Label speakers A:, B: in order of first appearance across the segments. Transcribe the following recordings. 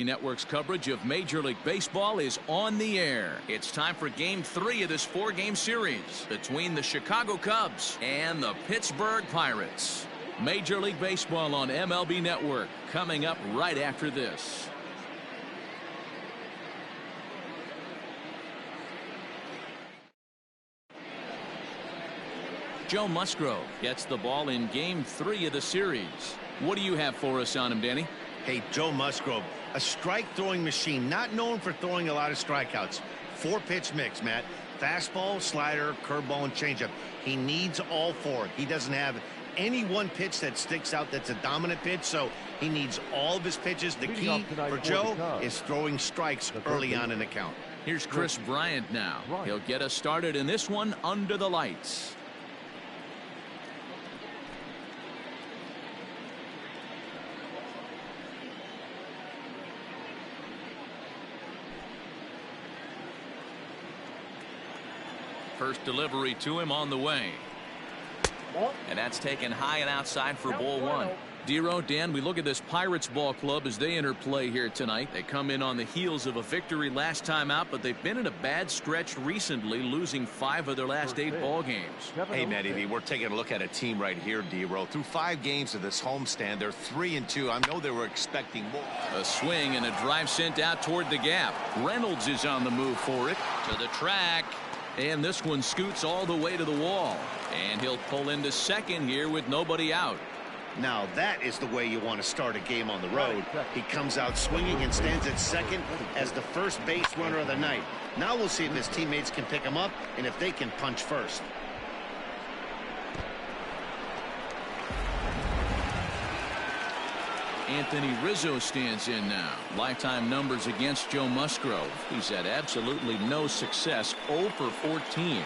A: Network's coverage of Major League Baseball is on the air. It's time for Game 3 of this 4-game series between the Chicago Cubs and the Pittsburgh Pirates. Major League Baseball on MLB Network coming up right after this. Joe Musgrove gets the ball in Game 3 of the series. What do you have for us on him, Danny?
B: Hey, Joe Musgrove, a strike-throwing machine, not known for throwing a lot of strikeouts. 4-pitch mix, Matt. Fastball, slider, curveball, and changeup. He needs all 4. He doesn't have any one pitch that sticks out that's a dominant pitch, so he needs all of his pitches. The key for Joe is throwing strikes early on in the count.
A: Here's Chris Bryant now. He'll get us started in this one under the lights. First delivery to him on the way. And that's taken high and outside for ball 1. Dero, Dan, we look at this Pirates ball club as they enter play here tonight. They come in on the heels of a victory last time out, but they've been in a bad stretch recently, losing 5 of their last 8 ball games.
C: Hey, Matty, we're taking a look at a team right here, Dero. Through 5 games of this homestand, they're 3-2. I know they were expecting more.
A: A swing and a drive sent out toward the gap. Reynolds is on the move for it. To the track. And this one scoots all the way to the wall. And he'll pull into second here with nobody out.
B: Now that is the way you want to start a game on the road. He comes out swinging and stands at second as the first base runner of the night. Now we'll see if his teammates can pick him up and if they can punch first.
A: Anthony Rizzo stands in now. Lifetime numbers against Joe Musgrove. He's had absolutely no success. 0 for 14.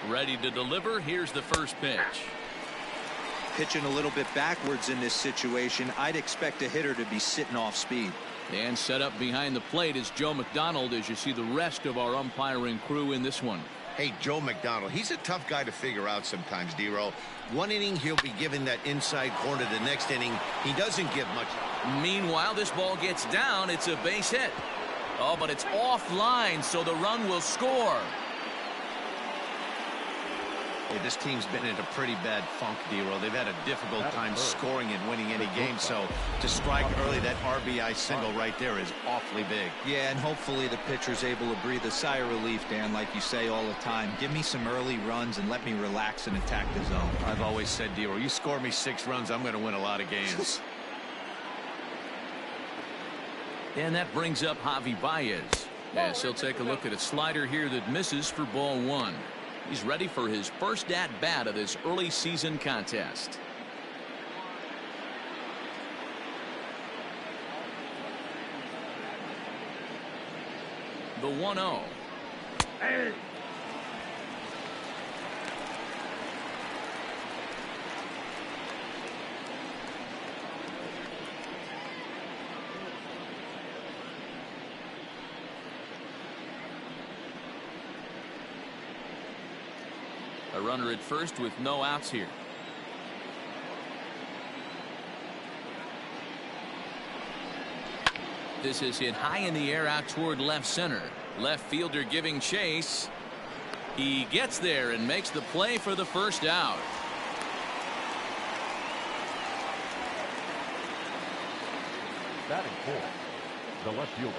A: Ready to deliver. Here's the first pitch.
D: Pitching a little bit backwards in this situation. I'd expect a hitter to be sitting off speed.
A: And set up behind the plate is Joe McDonald as you see the rest of our umpiring crew in this one.
B: Hey, Joe McDonald, he's a tough guy to figure out sometimes, Dero. One inning, he'll be given that inside corner. The next inning, he doesn't give much.
A: Meanwhile, this ball gets down. It's a base hit. Oh, but it's offline, so the run will score.
C: Hey, this team's been in a pretty bad funk, Dero. They've had a difficult time scoring and winning any game, so to strike early, that RBI single right there is awfully big.
D: Yeah, and hopefully the pitcher's able to breathe a sigh of relief, Dan, like you say all the time. Give me some early runs and let me relax and attack the zone.
C: I've always said, Dero, you score me 6 runs, I'm going to win a lot of games.
A: And that brings up Javi Baez. Yes, he'll take a look at a slider here that misses for ball 1. He's ready for his first at-bat of this early season contest. The 1-0. Hey. A runner at first with no outs here. This is hit high in the air out toward left center. Left fielder giving chase. He gets there and makes the play for the first out.
E: Batting fourth, the left fielder,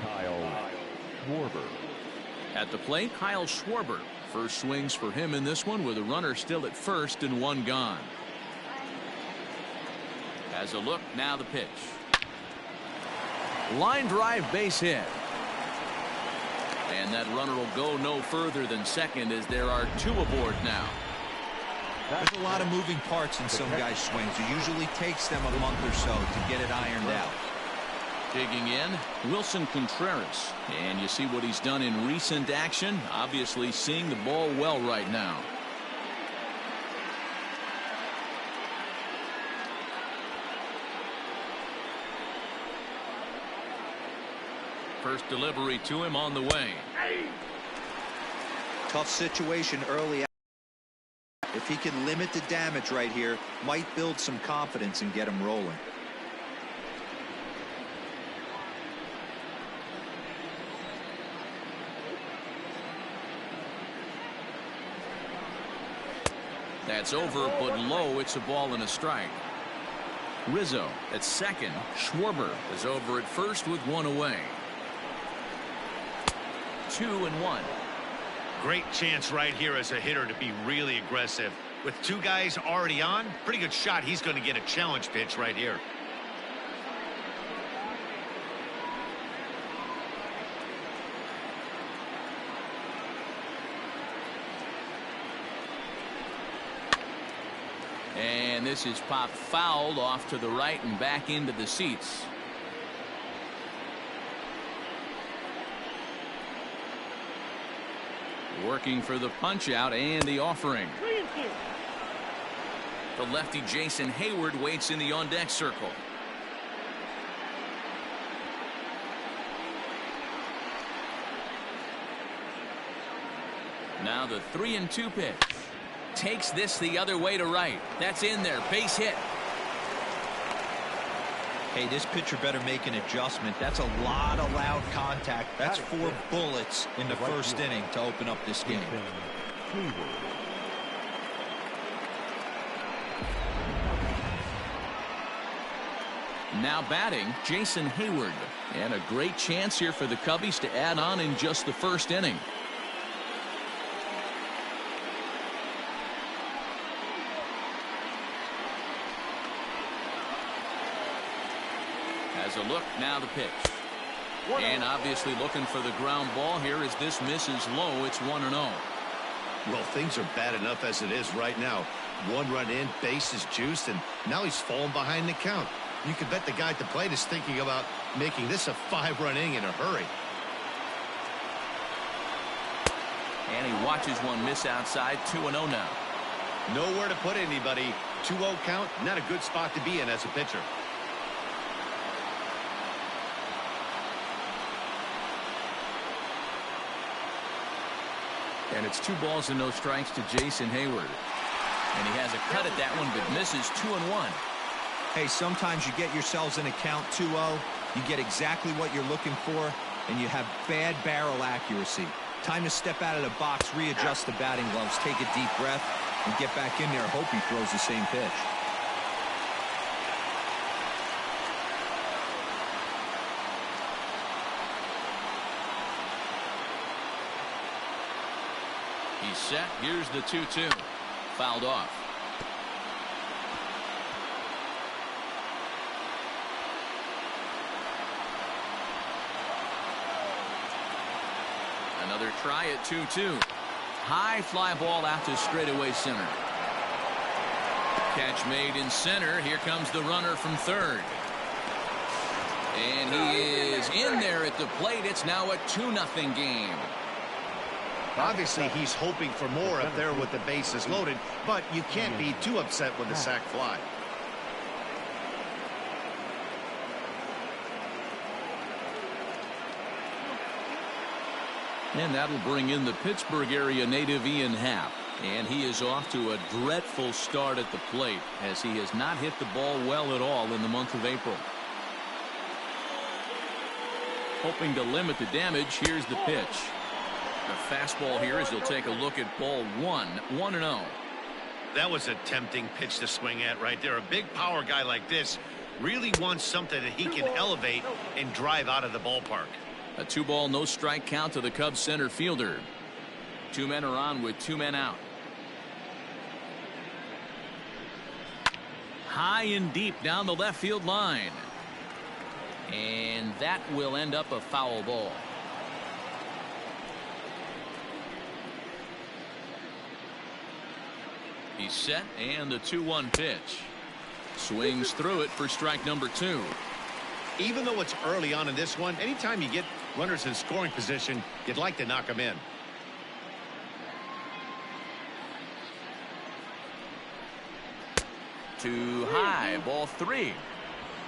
E: Kyle Schwarber.
A: At the plate, Kyle Schwarber. First swings for him in this one with a runner still at first and 1 gone. As a look, now the pitch. Line drive base hit. And that runner will go no further than second as there are 2 aboard now.
D: There's a lot of moving parts in some guys' swings. It usually takes them a month or so to get it ironed out.
A: Digging in, Wilson Contreras. And you see what he's done in recent action. Obviously seeing the ball well right now. First delivery to him on the way.
D: Tough situation early. If he can limit the damage right here, might build some confidence and get him rolling.
A: That's over, but low. It's a ball and a strike. Rizzo at second. Schwarber is over at first with one away. 2-1.
B: Great chance right here as a hitter to be really aggressive. With two guys already on, pretty good shot. He's going to get a challenge pitch right here.
A: And this is popped fouled off to the right and back into the seats. Working for the punch out and the offering. The lefty Jason Hayward waits in the on deck circle. Now the 3-2 pitch. Takes this the other way to right. That's in there. Base hit.
D: Hey, this pitcher better make an adjustment. That's a lot of loud contact. That's 4 bullets in the first inning to open up this game.
A: Now batting, Jason Hayward. And a great chance here for the Cubbies to add on in just the first inning. As a look, now the pitch. And obviously looking for the ground ball here as this misses low. It's 1-0.
B: Well, things are bad enough as it is right now. 1 run in, base is juiced, and now he's falling behind the count. You could bet the guy at the plate is thinking about making this a 5-run inning in a hurry.
A: And he watches one miss outside. 2-0 now.
B: Nowhere to put anybody. 2-0 count, not a good spot to be in as a pitcher.
A: And it's 2 balls and no strikes to Jason Hayward. And he has a cut at that one, but misses. 2-1.
D: Hey, sometimes you get yourselves in a count 2-0. You get exactly what you're looking for, and you have bad barrel accuracy. Time to step out of the box, readjust the batting gloves, take a deep breath, and get back in there. Hope he throws the same pitch.
A: He's set. Here's the 2-2. Fouled off. Another try at 2-2. High fly ball out to straightaway center. Catch made in center. Here comes the runner from third. And he is in there at the plate. It's now a 2-0 game.
B: Obviously, he's hoping for more up there with the bases loaded, but you can't be too upset with the sac fly.
A: And that'll bring in the Pittsburgh area native Ian Happ. And he is off to a dreadful start at the plate as he has not hit the ball well at all in the month of April. Hoping to limit the damage. Here's the pitch. The fastball here as he'll take a look at ball 1. 1-0.
B: That was a tempting pitch to swing at right there. A big power guy like this really wants something that he can elevate and drive out of the ballpark.
A: A 2-ball, no strike count to the Cubs center fielder. 2 men are on with 2 men out. High and deep down the left field line. And that will end up a foul ball. He's set, and the 2-1 pitch. Swings through it for strike number 2.
B: Even though it's early on in this one, anytime you get runners in scoring position, you'd like to knock them in.
A: Too high, ball 3.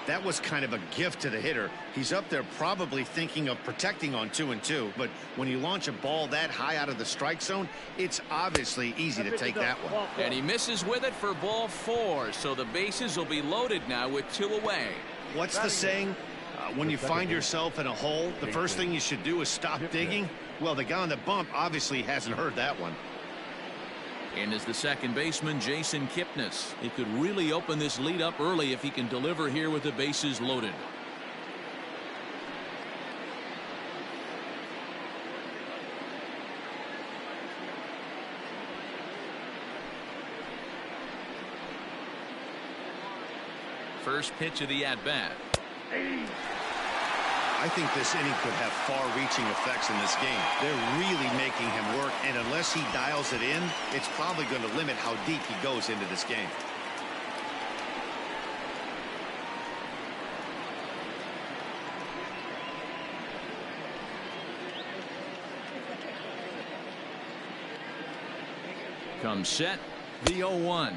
B: That was kind of a gift to the hitter. He's up there probably thinking of protecting on 2-2, but when you launch a ball that high out of the strike zone, it's obviously easy to take that one.
A: And he misses with it for ball 4, so the bases will be loaded now with 2 away.
B: What's the saying? When you find yourself in a hole, the first thing you should do is stop digging. Well, the guy on the bump obviously hasn't heard that one.
A: And as the second baseman, Jason Kipnis. He could really open this lead up early if he can deliver here with the bases loaded. First pitch of the at-bat.
B: I think this inning could have far-reaching effects in this game. They're really making him work, and unless he dials it in, it's probably going to limit how deep he goes into this game.
A: Comes set, the 0-1.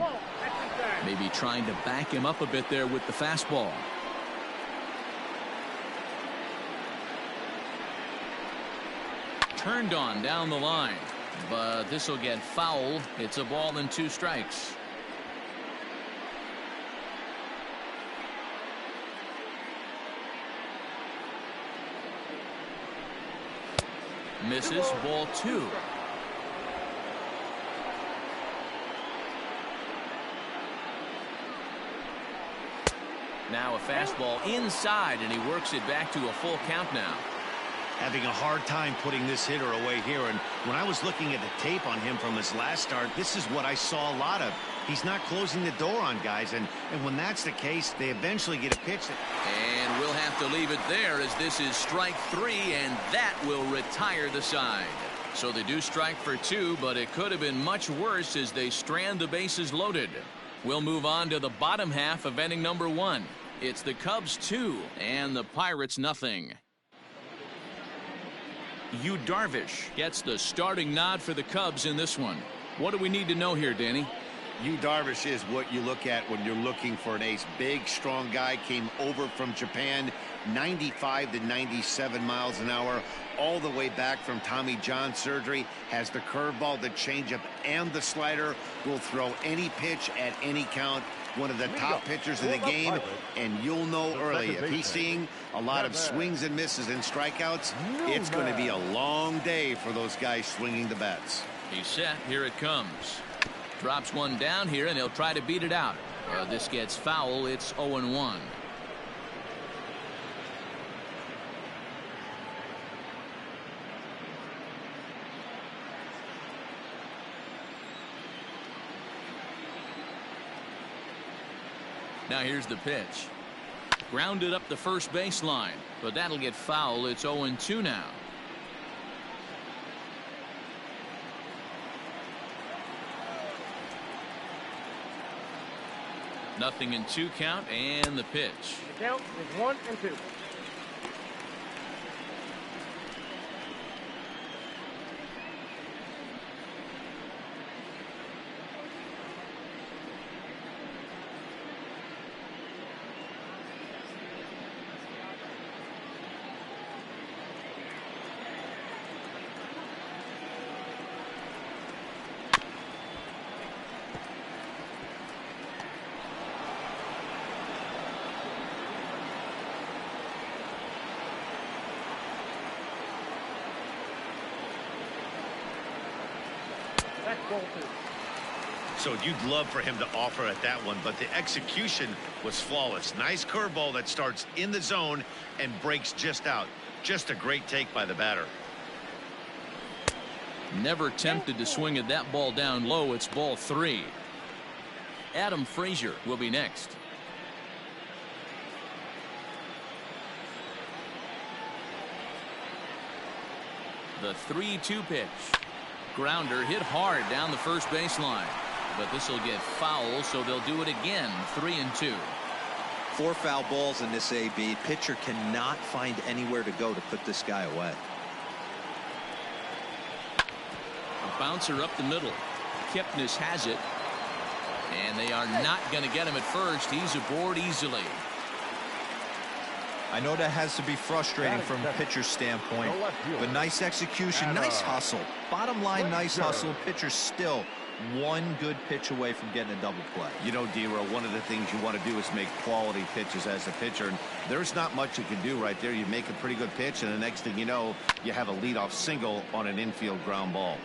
A: Maybe trying to back him up a bit there with the fastball. Turned on down the line, but this will get foul. It's a ball and 2 strikes. Misses, ball 2. Now a fastball inside, and he works it back to a full count now.
B: Having a hard time putting this hitter away here, and when I was looking at the tape on him from his last start, this is what I saw a lot of. He's not closing the door on guys, and when that's the case, they eventually get a pitch that...
A: And we'll have to leave it there, as this is strike 3, and that will retire the side. So they do strike for 2, but it could have been much worse as they strand the bases loaded. We'll move on to the bottom half of inning number 1. It's the Cubs 2 and the Pirates nothing. Yu Darvish gets the starting nod for the Cubs in this one. What do we need to know here, Danny?
B: Yu Darvish is what you look at when you're looking for an ace. Big, strong guy, came over from Japan, 95 to 97 miles an hour, all the way back from Tommy John surgery, has the curveball, the changeup, and the slider, will throw any pitch at any count. One of the top pitchers in the game, and you'll know early, if he's seeing a lot of swings and misses and strikeouts, it's going to be a long day for those guys swinging the bats.
A: He's set. Here it comes. Drops one down here, and he'll try to beat it out. This gets foul. It's 0-1. Now here's the pitch. Grounded up the first baseline, but that'll get foul. It's 0-2 now. Nothing in 2 count, and the pitch.
F: The count is 1-2.
B: So you'd love for him to offer at that one, but the execution was flawless. Nice curveball that starts in the zone and breaks just out. Just a great take by the batter.
A: Never tempted to swing at that ball down low. It's ball 3. Adam Frazier will be next. The 3-2 pitch. Grounder hit hard down the first baseline, but this will get foul, so they'll do it again. 3-2.
D: 4 foul balls in this AB. Pitcher cannot find anywhere to go to put this guy away.
A: A bouncer up the middle. Kipnis has it, and they are not going to get him at first. He's aboard easily.
D: I know that has to be frustrating from a pitcher's standpoint, but nice execution, nice hustle. Bottom line, nice hustle. Pitcher's still one good pitch away from getting a double play.
C: You know, D-Row, one of the things you want to do is make quality pitches as a pitcher, and there's not much you can do right there. You make a pretty good pitch, and the next thing you know, you have a leadoff single on an infield ground ball.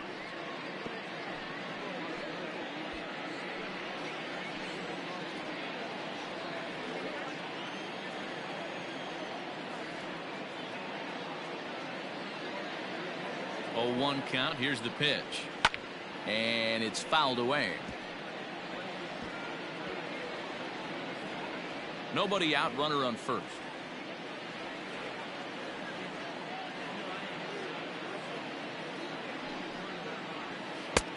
A: Oh, 1 count. Here's the pitch. And it's fouled away. Nobody out, runner on first.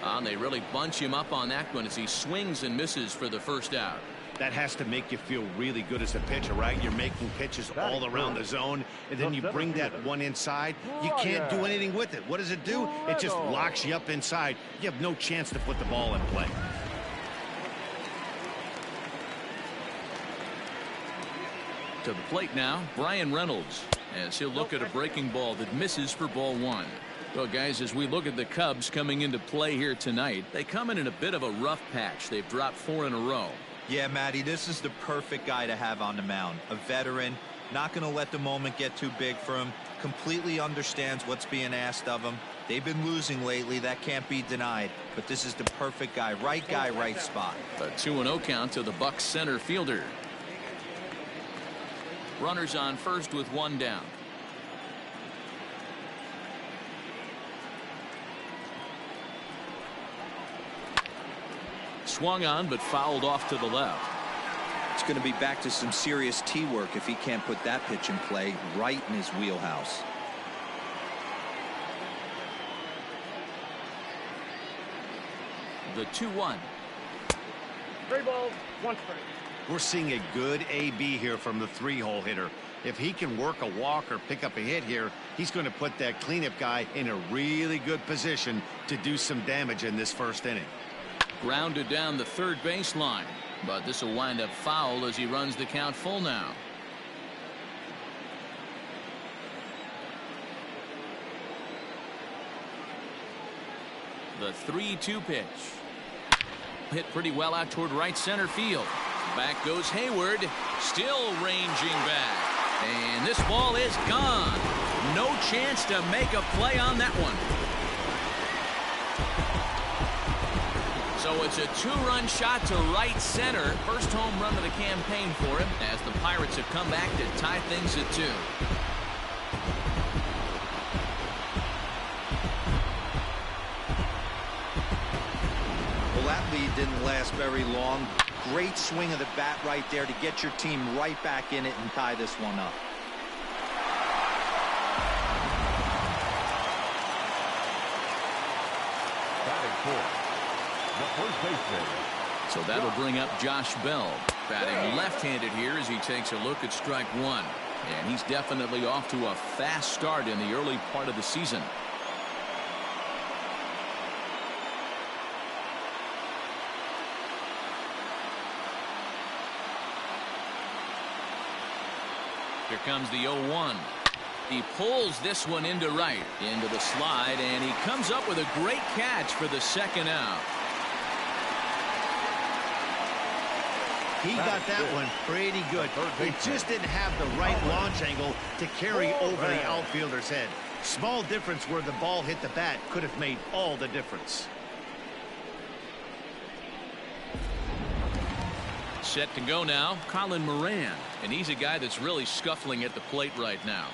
A: And they really bunch him up on that one as he swings and misses for the first out.
B: That has to make you feel really good as a pitcher, right? You're making pitches all around the zone, and then you bring that one inside. You can't do anything with it. What does it do? It just locks you up inside. You have no chance to put the ball in play.
A: To the plate now, Brian Reynolds, as he'll look at a breaking ball that misses for ball 1. Well, guys, as we look at the Cubs coming into play here tonight, they come in a bit of a rough patch. They've dropped 4 in a row.
D: Yeah, Matty, this is the perfect guy to have on the mound. A veteran, not going to let the moment get too big for him, completely understands what's being asked of him. They've been losing lately. That can't be denied. But this is the perfect guy, right spot.
A: A 2-0 count to the Bucs center fielder. Runners on first with 1 down. Swung on but fouled off to the left.
D: It's going to be back to some serious tee work if he can't put that pitch in play right in his wheelhouse.
A: The 2-1.
F: 3 balls, 1 strike.
B: We're seeing a good AB here from the 3-hole hitter. If he can work a walk or pick up a hit here, he's going to put that cleanup guy in a really good position to do some damage in this first inning.
A: Grounded down the third baseline, but this will wind up foul as he runs the count full now. The 3-2 pitch. Hit pretty well out toward right center field. Back goes Hayward, still ranging back. And this ball is gone. No chance to make a play on that one. So it's a 2-run shot to right center. First home run of the campaign for him as the Pirates have come back to tie things at 2.
D: Well, that lead didn't last very long. Great swing of the bat right there to get your team right back in it and tie this one up.
E: Batting fourth, the first baseman.
A: So that'll bring up Josh Bell, batting left-handed here as he takes a look at strike 1. And he's definitely off to a fast start in the early part of the season. Here comes the 0-1. He pulls this one into right, into the slide, and he comes up with a great catch for the second out.
B: He got that one pretty good. He just didn't have the right launch angle to carry over the outfielder's head. Small difference where the ball hit the bat could have made all the difference.
A: Set to go now, Colin Moran, and he's a guy that's really scuffling at the plate right now.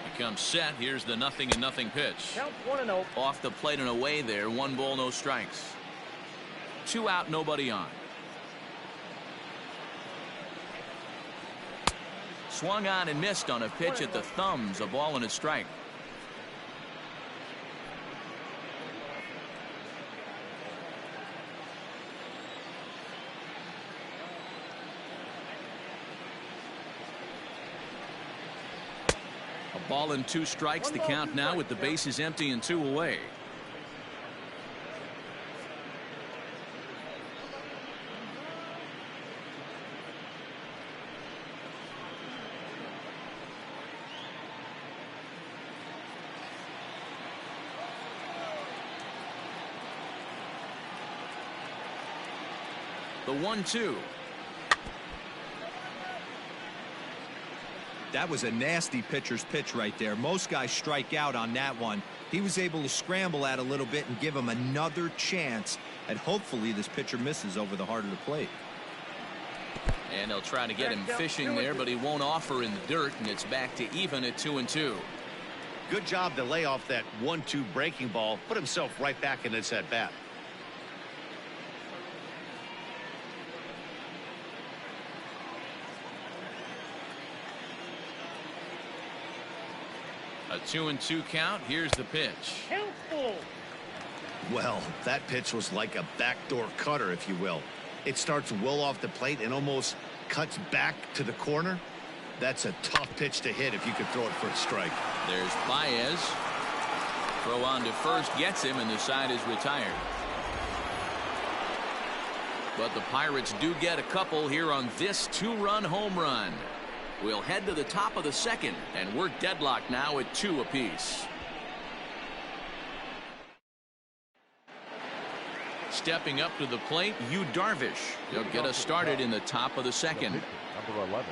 A: He comes set. Here's the 0-0 pitch.
F: Count 1-0.
A: Off the plate and away there. 1 ball, no strikes. 2 out, nobody on. Swung on and missed on a pitch at the thumbs. A ball and a strike. A ball and 2 strikes. The count now with the bases empty and 2 away. The 1-2.
D: That was a nasty pitcher's pitch right there. Most guys strike out on that one. He was able to scramble at a little bit and give him another chance, and hopefully this pitcher misses over the heart of the plate.
A: And they'll try to get him fishing there, but he won't offer in the dirt, and it's back to even at 2-2.
B: Good job to lay off that 1-2 breaking ball, put himself right back in this at bat.
A: A 2-2 count. Here's the pitch.
B: Well, that pitch was like a backdoor cutter, if you will. It starts well off the plate and almost cuts back to the corner. That's a tough pitch to hit if you could throw it for a strike.
A: There's Baez. Throw on to first, gets him, and the side is retired. But the Pirates do get a couple here on this 2-run home run. We'll head to the top of the second, and we're deadlocked now at 2 apiece. Stepping up to the plate, Yu Darvish. He'll get us started in the top of the second.
E: Number 11.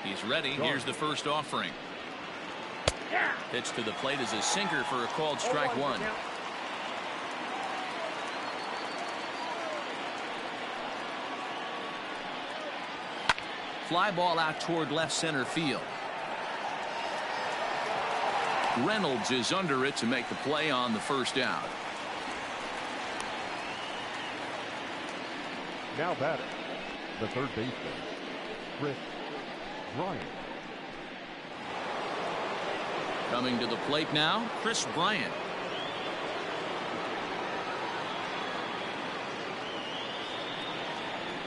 A: He's ready. Here's the first offering. Pitch to the plate is a sinker for a called strike 1. Fly ball out toward left center field. Reynolds is under it to make the play on the first out.
E: Now batting, the third baseman, Kris Bryant.
A: Coming to the plate now, Kris Bryant.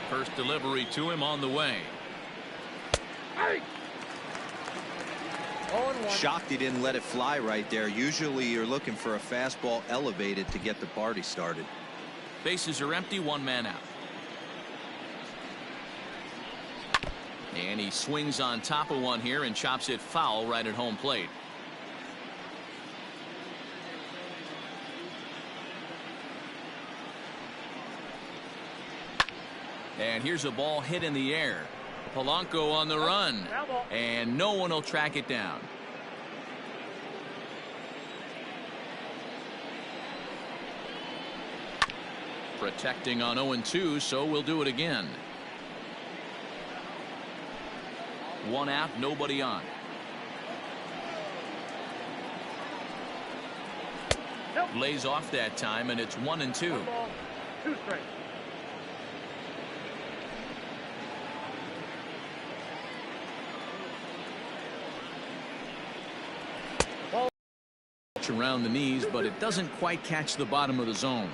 A: First delivery to him on the way.
D: Shocked he didn't let it fly right there. Usually you're looking for a fastball elevated to get the party started.
A: Bases are empty, 1 man out. And he swings on top of one here and chops it foul right at home plate. And here's a ball hit in the air. Polanco on the run, and no one will track it down. Protecting on 0-2, so we'll do it again. 1 out, nobody on. Lays off that time, and it's 1-2.
F: 2 strikes.
A: Around the knees, but it doesn't quite catch the bottom of the zone.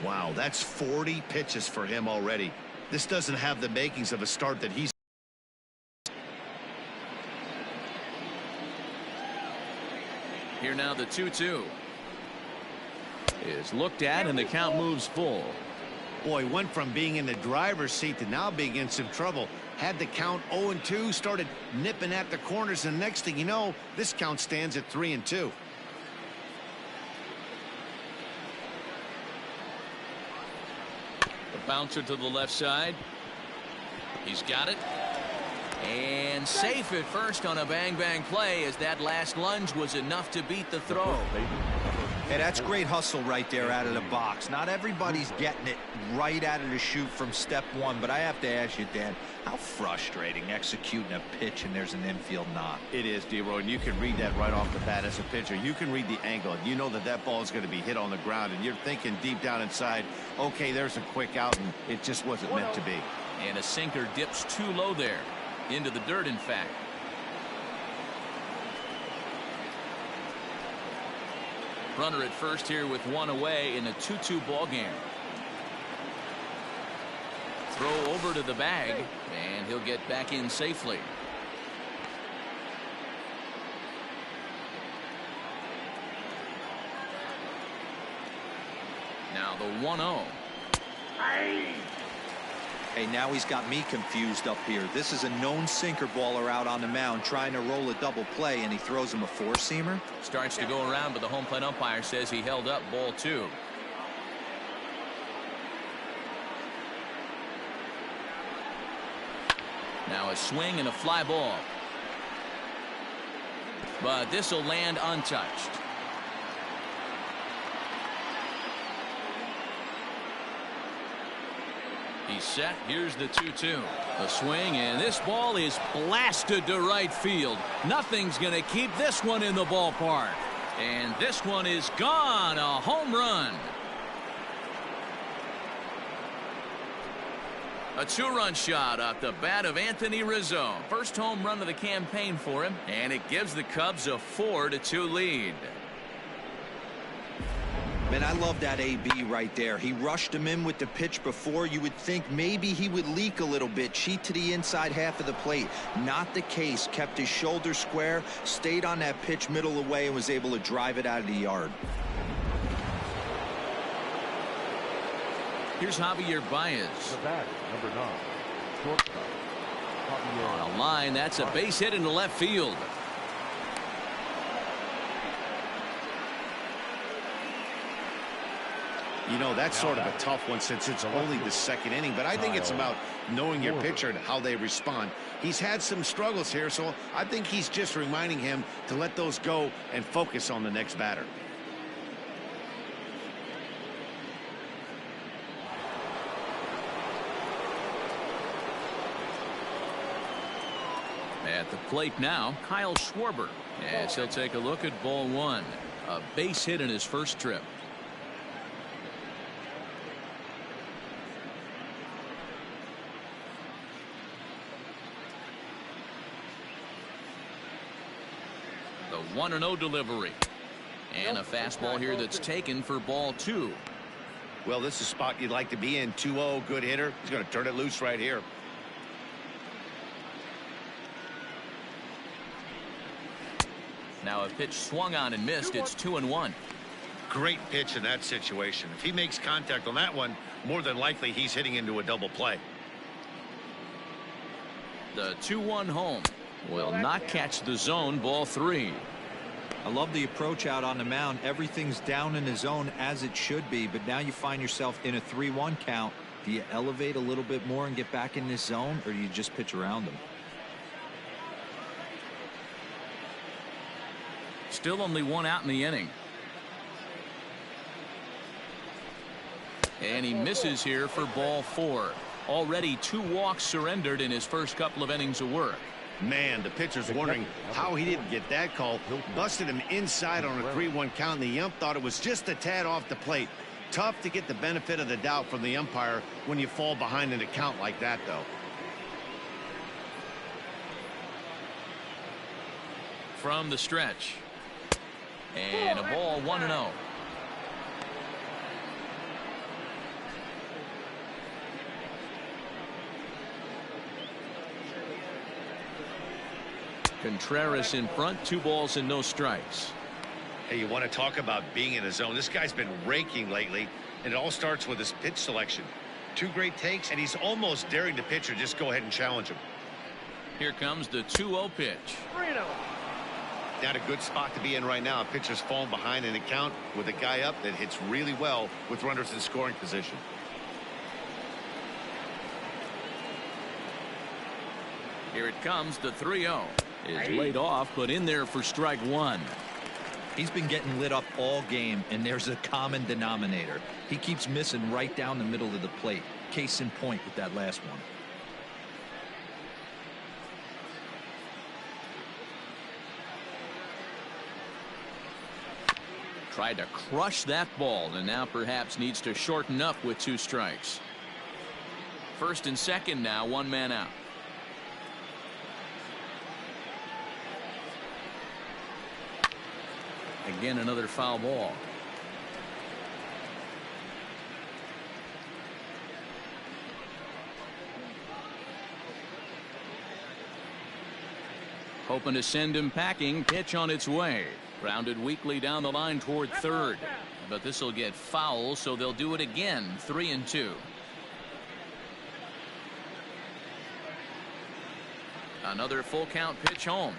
B: Wow, that's 40 pitches for him already. This doesn't have the makings of a start that he's.
A: Here now the 2-2 is looked at, and the count moves full.
B: Boy, went from being in the driver's seat to now being in some trouble. Had the count 0-2, started nipping at the corners, and next thing you know, this count stands at 3-2.
A: The bouncer to the left side. He's got it. And safe at first on a bang-bang play, as that last lunge was enough to beat the throw.
D: Hey, that's great hustle right there out of the box. Not everybody's getting it right out of the chute from step 1, but I have to ask you, Dan, how frustrating executing a pitch and there's an infield knock.
C: It is, D-Roy, and you can read that right off the bat as a pitcher. You can read the angle. You know that that ball is going to be hit on the ground, and you're thinking deep down inside, okay, there's a quick out, and it just wasn't meant to be.
A: And a sinker dips too low there. Into the dirt, in fact. Runner at first here with 1 away in a 2-2 ball game. Throw over to the bag, and he'll get back in safely. The 1-0.
D: Hey, now he's got me confused up here. This is a known sinker baller out on the mound trying to roll a double play, and he throws him a four-seamer.
A: Starts to go around, but the home plate umpire says he held up ball 2. Now a swing and a fly ball. But this will land untouched. He's set. Here's the 2-2. A swing, and this ball is blasted to right field. Nothing's going to keep this one in the ballpark. And this one is gone. A home run. A 2-run shot off the bat of Anthony Rizzo. First home run of the campaign for him, and it gives the Cubs a 4-2 lead.
D: Man, I love that AB right there. He rushed him in with the pitch before. You would think maybe he would leak a little bit, cheat to the inside half of the plate. Not the case. Kept his shoulder square, stayed on that pitch middle away, and was able to drive it out of the yard.
A: Here's Javier Baez.
E: The batter, number 9, shortstop, Javier.
A: On a line, that's a base hit into left field.
B: You know, that's sort of a tough one since it's only the second inning, but I think it's about knowing your pitcher and how they respond. He's had some struggles here, so I think he's just reminding him to let those go and focus on the next batter.
A: At the plate now, Kyle Schwarber. As he'll take a look at ball 1. A base hit in his first trip. The 1-0 delivery. And a fastball here that's taken for ball 2.
B: Well, this is a spot you'd like to be in. 2-0, good hitter. He's going to turn it loose right here.
A: Now a pitch swung on and missed. It's 2-1.
B: Great pitch in that situation. If he makes contact on that one, more than likely he's hitting into a double play.
A: The 2-1 home will not catch the zone. Ball 3.
D: I love the approach out on the mound. Everything's down in the zone as it should be, but now you find yourself in a 3-1 count. Do you elevate a little bit more and get back in this zone, or do you just pitch around them?
A: Still only 1 out in the inning. And he misses here for ball 4. Already 2 walks surrendered in his first couple of innings of work.
B: Man, the pitcher's wondering how he didn't get that call. Busted him inside on a 3-1 count, and the ump thought it was just a tad off the plate. Tough to get the benefit of the doubt from the umpire when you fall behind in a count like that, though.
A: From the stretch. And a ball 1-0. Contreras in front, 2 balls and no strikes.
B: Hey, you want to talk about being in a zone? This guy's been raking lately, and it all starts with his pitch selection. 2 great takes, and he's almost daring the pitcher just go ahead and challenge him.
A: Here comes the 2-0 pitch.
B: Not a good spot to be in right now. A pitcher's falling behind in the count with a guy up that hits really well with runners in scoring position.
A: Here it comes. The 3-0 is laid off, but in there for strike 1.
D: He's been getting lit up all game, and there's a common denominator. He keeps missing right down the middle of the plate. Case in point with that last one.
A: Tried to crush that ball, and now perhaps needs to shorten up with 2 strikes. First and second now, 1 man out. Again, another foul ball. Hoping to send him packing. Pitch on its way. Grounded weakly down the line toward third. But this will get foul, so they'll do it again. 3-2. Another full count pitch home.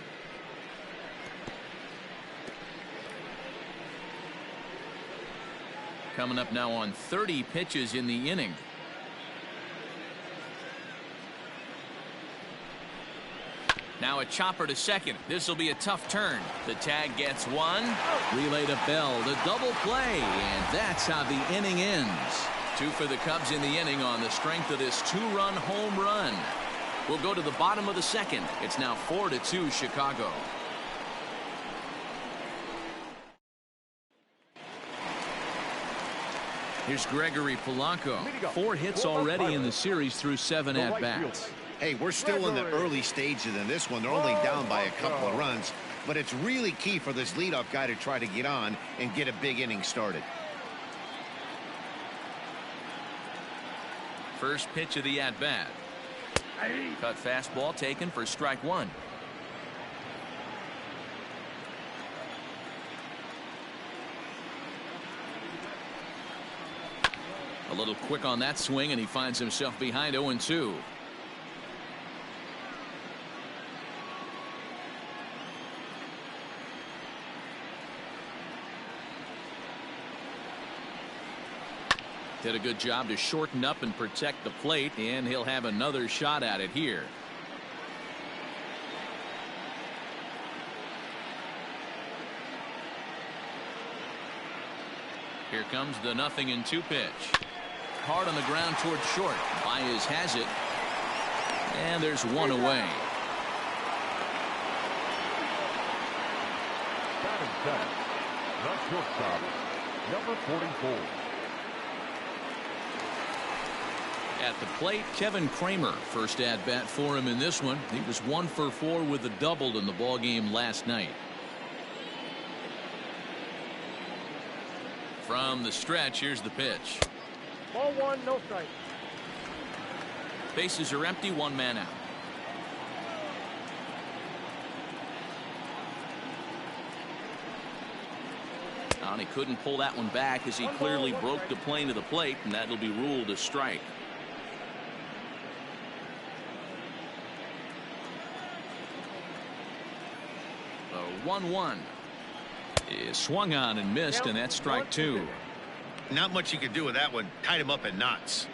A: Coming up now on 30 pitches in the inning. Now a chopper to second. This will be a tough turn. The tag gets one. Relay to Bell. The double play. And that's how the inning ends. 2 for the Cubs in the inning on the strength of this 2-run home run. We'll go to the bottom of the second. It's now 4-2 Chicago. Here's Gregory Polanco. 4 hits already in the series through 7 at-bats.
B: Hey, we're still in the early stages in this one. They're only down by a couple of runs, but it's really key for this leadoff guy to try to get on and get a big inning started.
A: First pitch of the at-bat. Cut fastball taken for strike 1. A little quick on that swing, and he finds himself behind 0-2. Did a good job to shorten up and protect the plate, and he'll have another shot at it here. Here comes the 0-2 pitch. Hard on the ground toward short. Baez has it. And there's one away.
E: Batting center, the shortstop, number 44.
A: At the plate, Kevin Kramer. First at bat for him in this one. He was 1 for 4 with a double in the ball game last night. From the stretch, here's the pitch.
F: Ball 1, no strike.
A: Bases are empty, 1 man out. And he couldn't pull that one back as he clearly broke the plane of the plate, and that'll be ruled a strike. The 1-1 is swung on and missed, and that's strike 2.
B: Not much you could do with that one. Tied him up in knots.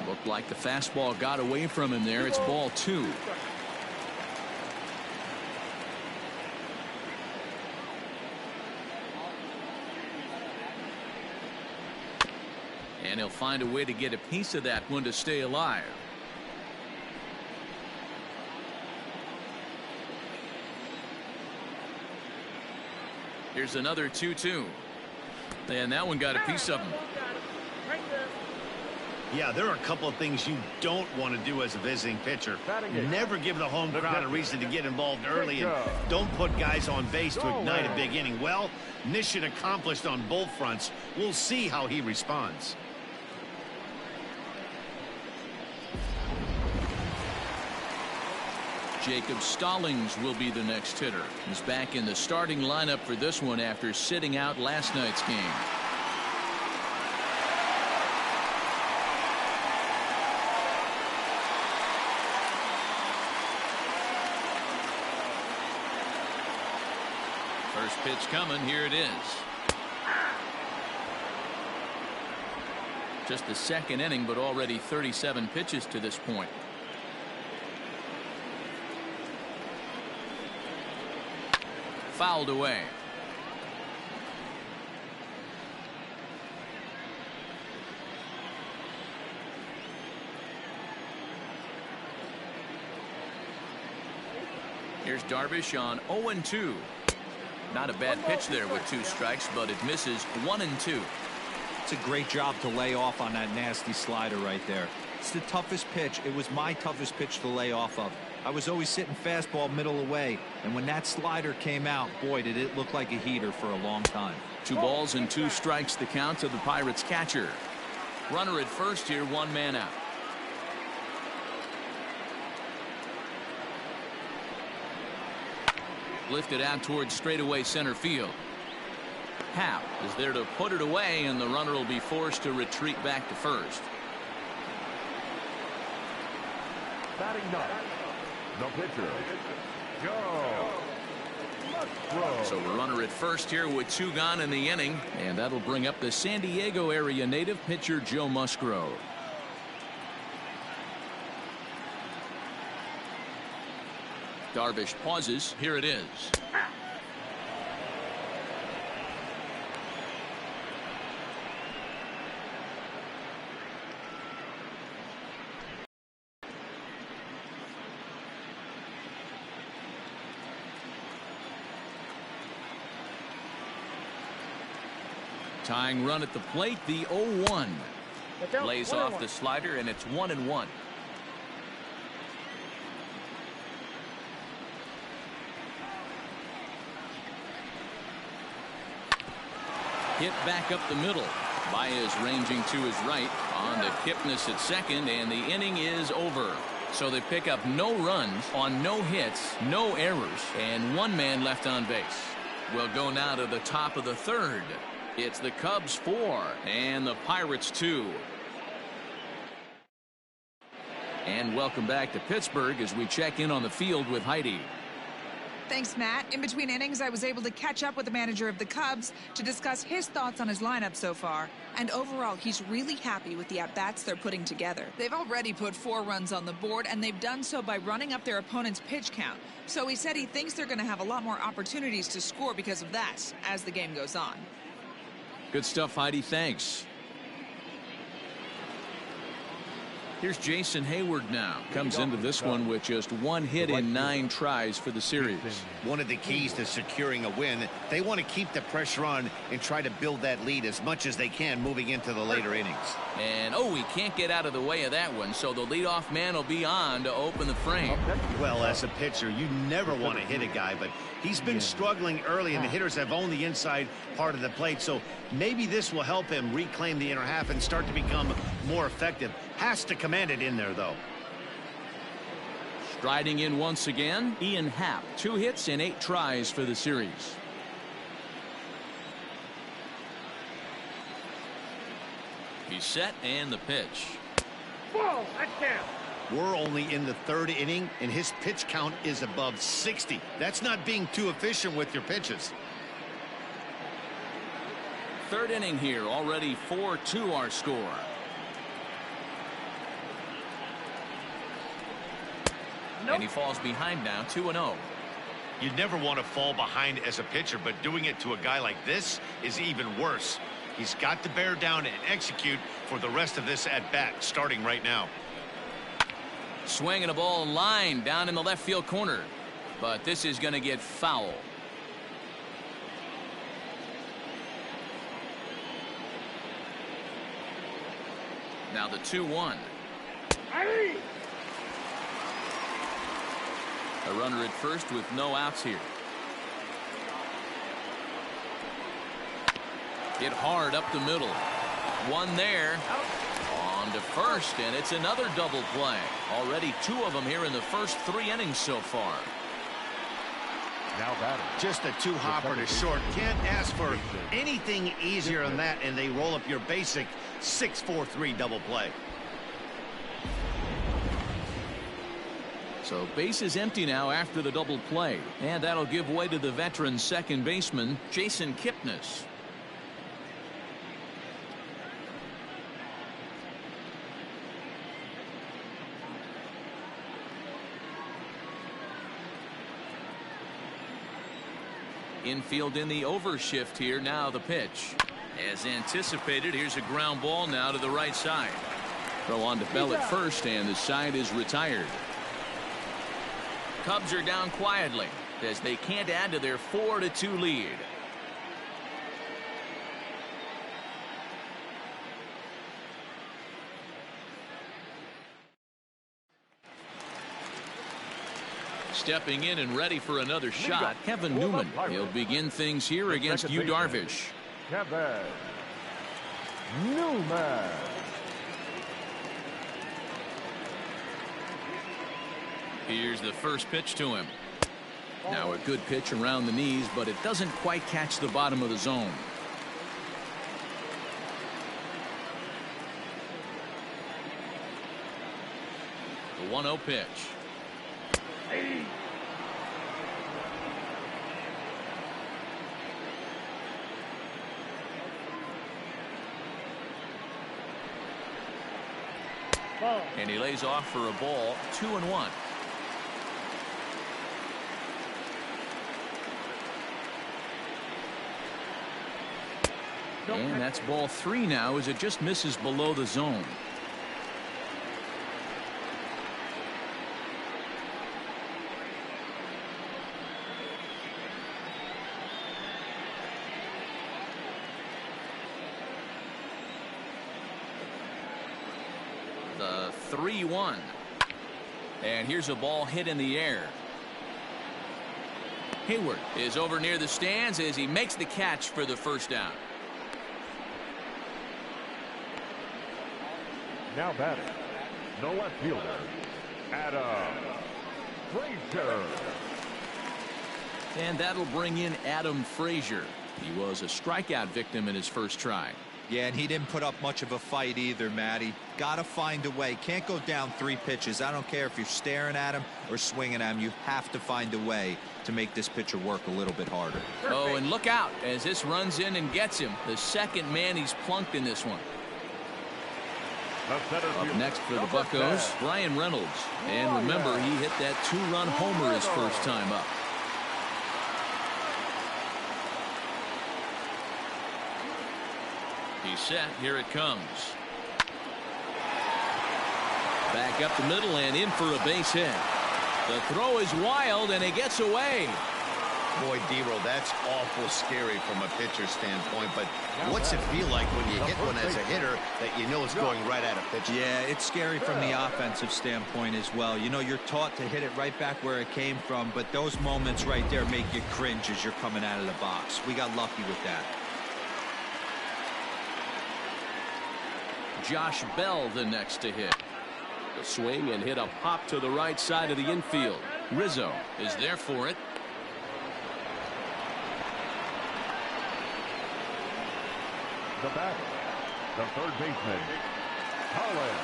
A: Looked like the fastball got away from him there. It's ball 2. And he'll find a way to get a piece of that one to stay alive. Here's another 2-2. And that one got a piece of him.
B: Yeah, there are a couple of things you don't want to do as a visiting pitcher. Never give the home crowd a reason to get involved early, and don't put guys on base to ignite a big inning. Well, mission accomplished on both fronts. We'll see how he responds.
A: Jacob Stallings will be the next hitter. He's back in the starting lineup for this one after sitting out last night's game. First pitch coming. Here it is. Just the second inning, but already 37 pitches to this point. Fouled away. Here's Darvish on 0-2. Not a bad pitch there with 2 strikes, but it misses 1-2.
D: It's a great job to lay off on that nasty slider right there. It's the toughest pitch. It was my toughest pitch to lay off of. I was always sitting fastball middle away, and when that slider came out, boy, did it look like a heater for a long time.
A: 2 balls and 2 strikes the count to the Pirates catcher. Runner at first here, one man out. Lifted out towards straightaway center field. Happ is there to put it away, and the runner will be forced to retreat back to first.
E: Batting ninth, the pitcher, Joe Musgrove.
A: So a runner at first here with 2 gone in the inning, and that'll bring up the San Diego area native pitcher Joe Musgrove. Darvish pauses. Here it is. Tying run at the plate, the 0-1. Lays off the slider, and it's 1-1. Hit back up the middle. Baez ranging to his right. On to Kipnis at second, and the inning is over. So they pick up no runs on no hits, no errors, and 1 man left on base. We'll go now to the top of the third. It's the Cubs 4 and the Pirates 2. And welcome back to Pittsburgh as we check in on the field with Heidi.
G: Thanks, Matt. In between innings, I was able to catch up with the manager of the Cubs to discuss his thoughts on his lineup so far. And overall, he's really happy with the at-bats they're putting together. They've already put 4 runs on the board, and they've done so by running up their opponent's pitch count. So he said he thinks they're going to have a lot more opportunities to score because of that as the game goes on.
A: Good stuff, Heidi. Thanks. Here's Jason Hayward now. Comes into this one with just 1 hit in 9 tries for the series.
B: One of the keys to securing a win, they want to keep the pressure on and try to build that lead as much as they can moving into the later innings.
A: And he can't get out of the way of that one, so the leadoff man will be on to open the frame.
B: Well, as a pitcher, you never want to hit a guy, but he's been struggling early, and the hitters have owned the inside part of the plate, so maybe this will help him reclaim the inner half and start to become more effective. Has to command it in there, though.
A: Striding in once again, Ian Happ. 2 hits and 8 tries for the series. He's set, and the pitch.
F: Whoa, that's down.
B: We're only in the 3rd inning, and his pitch count is above 60. That's not being too efficient with your pitches.
A: 3rd inning here, already 4-2 our score. And he falls behind now, 2-0.
B: You never want to fall behind as a pitcher, but doing it to a guy like this is even worse. He's got to bear down and execute for the rest of this at-bat, starting right now.
A: Swinging a ball line down in the left field corner. But this is going to get foul. Now the 2-1. A runner at first with no outs here. Hit hard up the middle. 1 there. On to first, and it's another double play. Already 2 of them here in the first 3 innings so far.
E: Now batting.
B: Just a 2-hopper to short. Can't ask for anything easier than that, and they roll up your basic 6-4-3 double play.
A: So base is empty now after the double play, and that'll give way to the veteran second baseman Jason Kipnis. Infield in the overshift here. Now the pitch. As anticipated, here's a ground ball now to the right side. Throw on to Bell at first, and the side is retired. Cubs are down quietly as they can't add to their 4-2 lead. Stepping in and ready for another shot, Kevin Newman. He'll begin things here against Yu Darvish.
E: Kevin Newman.
A: Here's the first pitch to him. Now a good pitch around the knees, but it doesn't quite catch the bottom of the zone. The 1-0 pitch. And he lays off for a ball. 2-1. And that's ball 3 now as it just misses below the zone. The 3-1. And here's a ball hit in the air. Hayward is over near the stands as he makes the catch for the first down.
E: Now batting, the left fielder, Adam Frazier.
A: And that'll bring in Adam Frazier. He was a strikeout victim in his first try.
D: Yeah, and he didn't put up much of a fight either, Matty. Got to find a way. Can't go down 3 pitches. I don't care if you're staring at him or swinging at him. You have to find a way to make this pitcher work a little bit harder.
A: Oh, and look out as this runs in and gets him. The second man he's plunked in this one. Up next for the Buccos, Brian Reynolds. And remember, he hit that 2-run homer his first time up. He's set. Here it comes. Back up the middle and in for a base hit. The throw is wild and it gets away.
C: Boy, Dero, that's awful scary from a pitcher standpoint, but what's it feel like when you hit one as a hitter that you know it's going right at a pitcher?
D: Yeah, it's scary from the offensive standpoint as well. You know, you're taught to hit it right back where it came from, but those moments right there make you cringe as you're coming out of the box. We got lucky with that.
A: Josh Bell the next to hit. The swing and hit a pop to the right side of the infield. Rizzo is there for it.
E: The batter, the third baseman, Colin.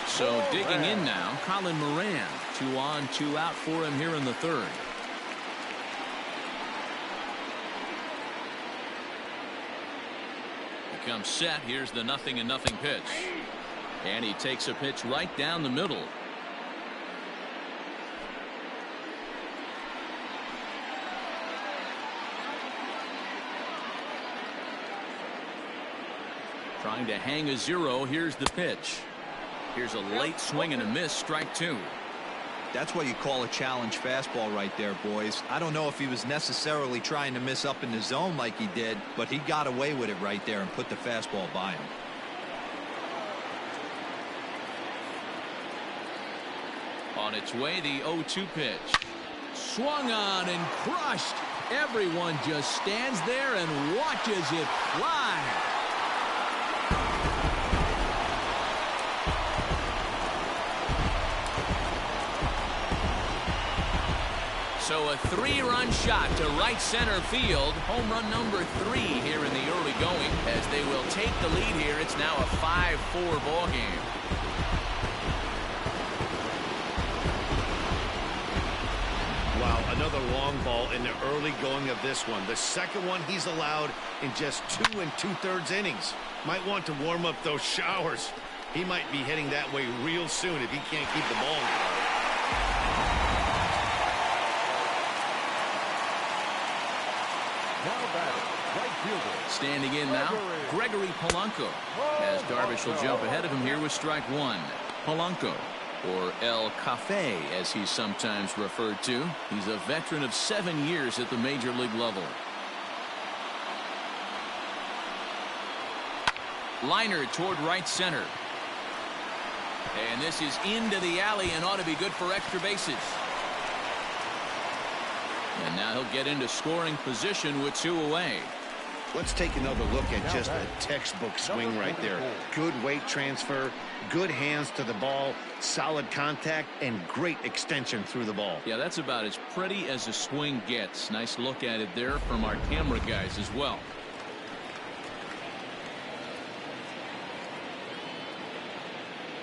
A: So digging in now, Colin Moran. 2 on, 2 out for him here in the third. He comes set. Here's the 0-0 pitch. And he takes a pitch right down the middle. Trying to hang a 0. Here's the pitch. Here's a late swing and a miss. Strike 2.
D: That's what you call a challenge fastball right there, boys. I don't know if he was necessarily trying to miss up in the zone like he did, but he got away with it right there and put the fastball by him.
A: On its way, the 0-2 pitch. Swung on and crushed. Everyone just stands there and watches it fly. So a 3-run shot to right center field. Home run number 3 here in the early going. As they will take the lead here, it's now a 5-4 ball game.
B: Wow, another long ball in the early going of this one. The second one he's allowed in just 2 2/3 innings. Might want to warm up those showers. He might be heading that way real soon if he can't keep the ball in the park.
A: Standing in now, Gregory Polanco. As Darvish will jump ahead of him here with strike 1. Polanco, or El Cafe as he's sometimes referred to. He's a veteran of 7 years at the major league level. Liner toward right center. And this is into the alley and ought to be good for extra bases. And now he'll get into scoring position with 2 away.
B: Let's take another look at just a textbook swing right there. Good weight transfer, good hands to the ball, solid contact, and great extension through the ball.
A: Yeah, that's about as pretty as a swing gets. Nice look at it there from our camera guys as well.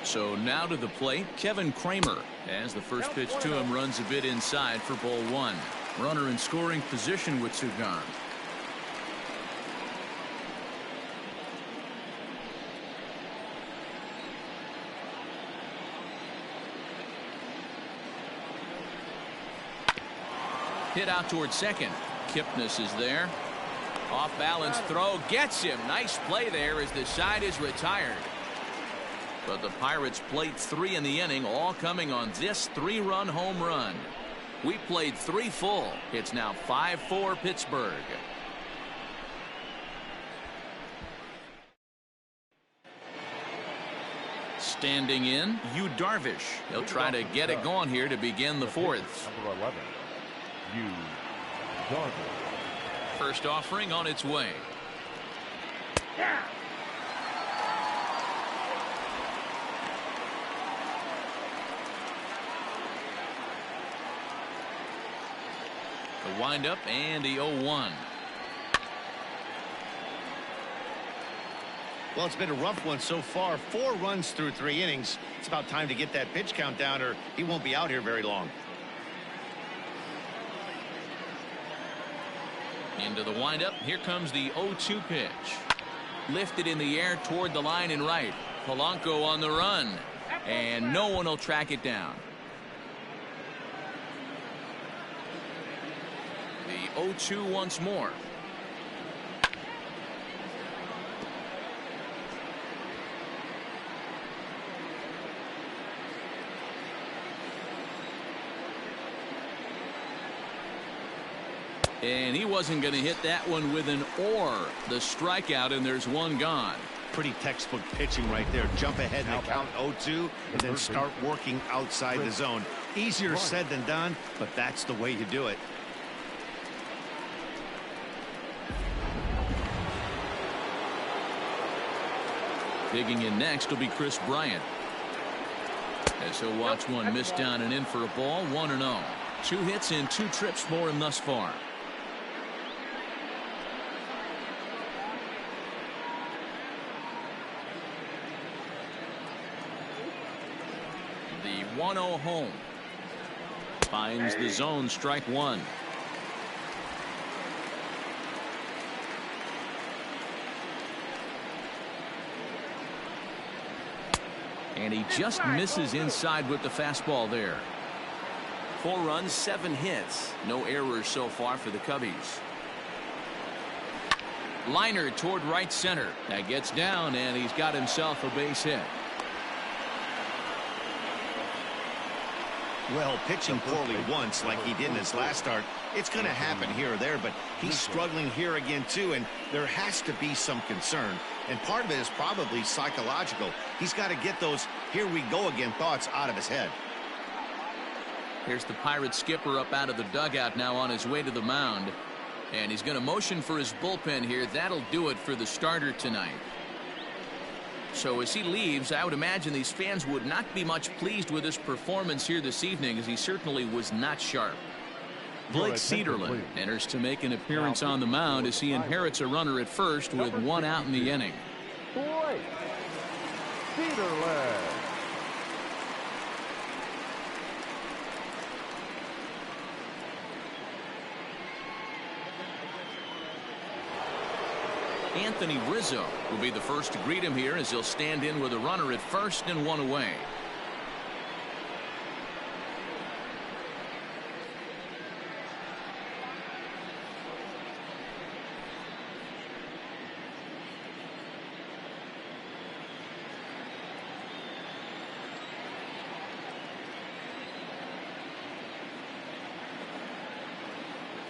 A: So now to the plate, Kevin Kramer, as the first pitch to him runs a bit inside for ball one. Runner in scoring position with two gone. Hit out towards second. Kipnis is there. Off balance throw gets him. Nice play there as the side is retired. But the Pirates played 3 in the inning, all coming on this 3-run home run. We played 3 full. It's now 5-4 Pittsburgh. Standing in, Yu Darvish. He'll try to get it going here to begin the fourth.
E: Number 11, Yu Darvish.
A: First offering on its way. The windup and the 0-1.
B: Well, it's been a rough one so far. 4 runs through 3 innings. It's about time to get that pitch count down or he won't be out here very long.
A: Into the windup. Here comes the 0-2 pitch. Lifted in the air toward the line and right. Polanco on the run. And no one will track it down. The 0-2 once more. And he wasn't going to hit that one with an or. The strikeout, and there's one gone.
B: Pretty textbook pitching right there. Jump ahead in the count 0-2 and then start working outside the zone. Easier said than done, but that's the way you do it.
A: Digging in next will be Chris Bryant. As he'll watch one miss down and in for a ball. 1-0. 2 hits and 2 trips for him thus far. The 1-0 home. Finds the zone, strike one. And he just misses inside with the fastball there. 4 runs, 7 hits. No errors so far for the Cubbies. Liner toward right center. That gets down, and he's got himself a base hit.
B: Well, pitching poorly once like he did in his last start, it's going to happen here or there, but he's struggling here again too, and there has to be some concern. And part of it is probably psychological. He's got to get those here we go again thoughts out of his head.
A: Here's the Pirates skipper up out of the dugout now on his way to the mound. And he's going to motion for his bullpen here. That'll do it for the starter tonight. So as he leaves, I would imagine these fans would not be much pleased with his performance here this evening, as he certainly was not sharp. Blake Cederlind enters to make an appearance on the mound as he inherits a runner at first with 1 out in the inning.
E: Blake Cederlind.
A: Anthony Rizzo will be the first to greet him here as he'll stand in with a runner at first and 1 away.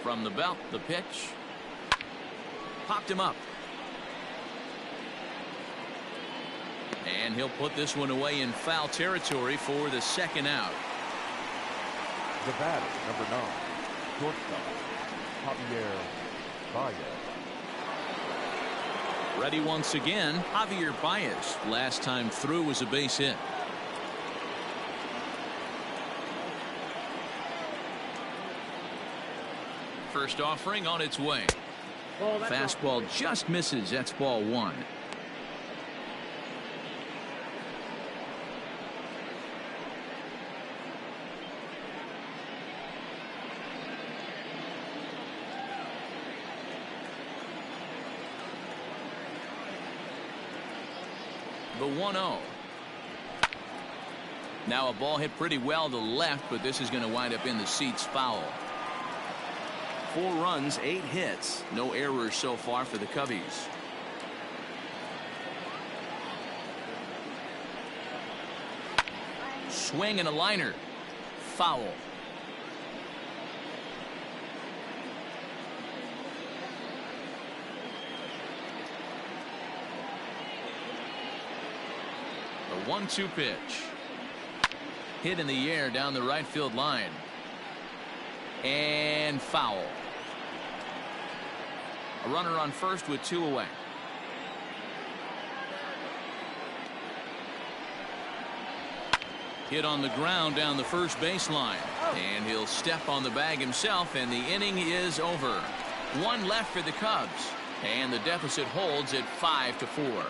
A: From the belt, the pitch. Popped him up. And he'll put this one away in foul territory for the 2nd out.
E: The batter, number 9, shortstop, Javier Baez.
A: Ready once again, Javier Baez. Last time through was a base hit. First offering on its way. Fastball just misses. That's ball one. The 1-0. Now a ball hit pretty well to left, but this is going to wind up in the seats foul. 4 runs, 8 hits. No errors so far for the Cubbies. Swing and a liner. Foul. The 1-2 pitch. Hit in the air down the right field line. And foul. A runner on first with 2 away. Hit on the ground down the first baseline. And he'll step on the bag himself, and the inning is over. 1 left for the Cubs. And the deficit holds at 5-4.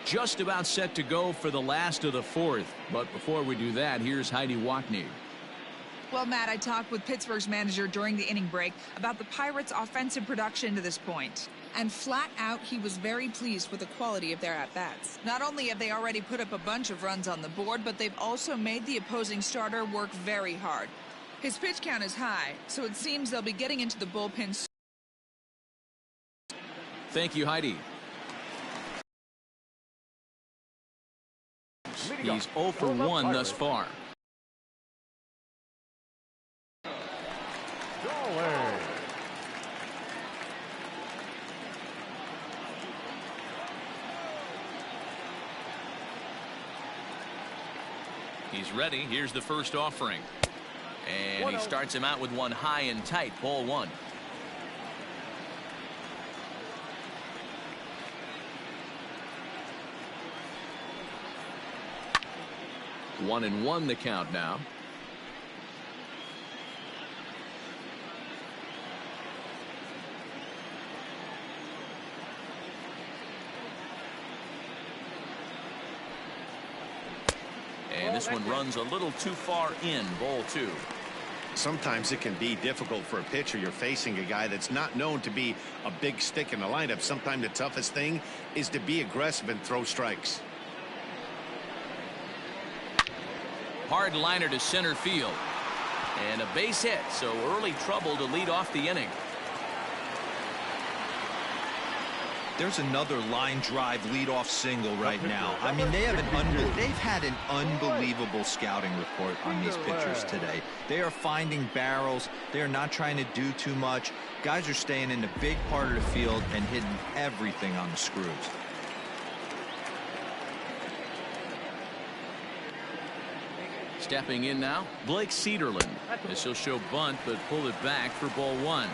A: Just about set to go for the last of the 4th. But before we do that, here's Heidi Watney.
G: Well, Matt, I talked with Pittsburgh's manager during the inning break about the Pirates' offensive production to this point. And flat out, he was very pleased with the quality of their at-bats. Not only have they already put up a bunch of runs on the board, but they've also made the opposing starter work very hard. His pitch count is high, so it seems they'll be getting into the bullpen soon.
A: Thank you, Heidi. He's 0 for 1 thus far. He's ready. Here's the first offering. And he starts him out with one high and tight. Ball 1. One and 1 the count now. And this one runs a little too far in. Ball 2.
B: Sometimes it can be difficult for a pitcher. You're facing a guy that's not known to be a big stick in the lineup. Sometimes the toughest thing is to be aggressive and throw strikes.
A: Hard liner to center field. And a base hit, so early trouble to lead off the inning.
D: There's another line drive leadoff single right now. I mean, they've had an unbelievable scouting report on these pitchers today. They are finding barrels. They are not trying to do too much. Guys are staying in the big part of the field and hitting everything on the screws.
A: Stepping in now, Blake Cederlind. This will show bunt, but pull it back for ball 1.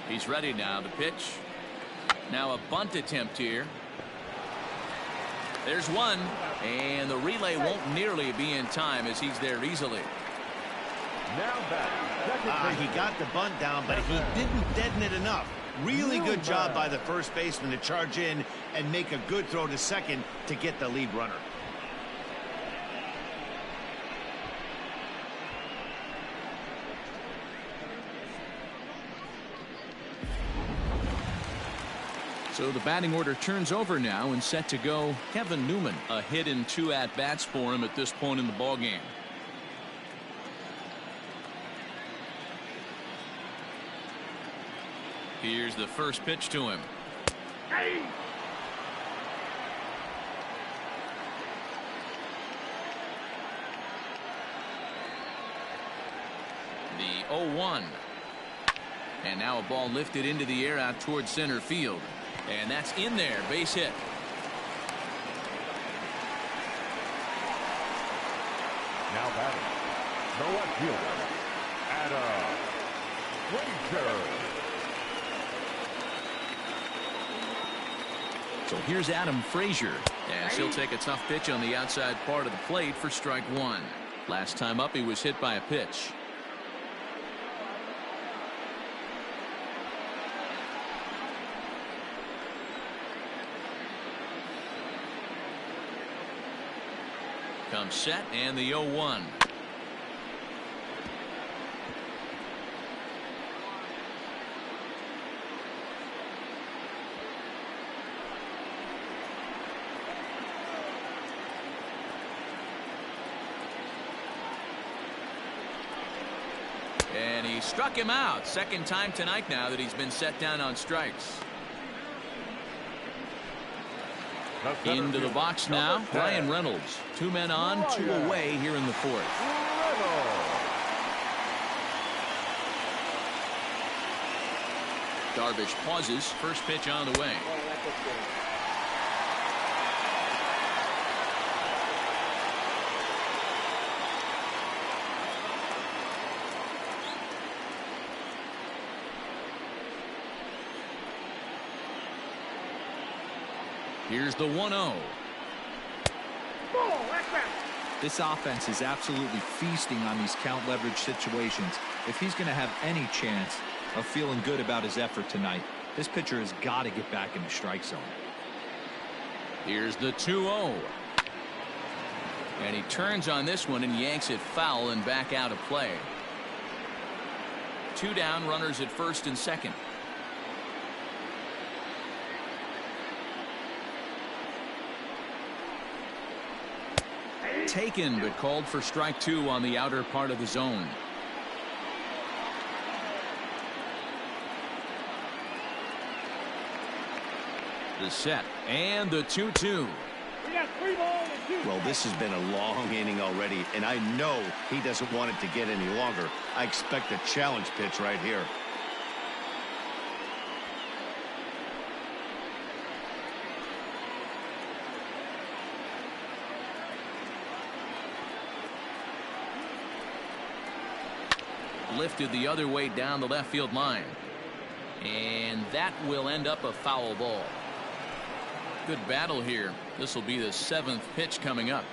A: He's ready now to pitch. Now a bunt attempt here. There's one, and the relay won't nearly be in time as he's there easily.
B: He got the bunt down, but he didn't deaden it enough. Really good job by the first baseman to charge in and make a good throw to second to get the lead runner.
A: So the batting order turns over now, and set to go Kevin Newman. A hit in 2 at-bats for him at this point in the ballgame. Here's the first pitch to him.
F: Hey!
A: The 0-1. And now a ball lifted into the air out towards center field. And that's in there. Base hit.
E: Now batting, the left fielder, Adam Frazier.
A: So here's Adam Frazier, as he'll take a tough pitch on the outside part of the plate for strike one. Last time up, he was hit by a pitch. Comes set, and the 0-1. And he struck him out. Second time tonight now that he's been set down on strikes. Into the box now, Bryan Reynolds. 2 men on, 2 away here in the fourth. Darvish pauses. First pitch on the way. Here's the 1-0.
D: This offense is absolutely feasting on these count leverage situations. If he's going to have any chance of feeling good about his effort tonight, this pitcher has got to get back in the strike zone.
A: Here's the 2-0. And he turns on this one and yanks it foul and back out of play. 2 down, runners at first and second. Taken, but called for strike 2 on the outer part of the zone. The set and the 2-2.
F: We got 3 balls and 2.
C: Well, this has been a long inning already, and I know he doesn't want it to get any longer. I expect a challenge pitch right here.
A: Lifted the other way down the left field line. And that will end up a foul ball. Good battle here. This will be the 7th pitch coming up.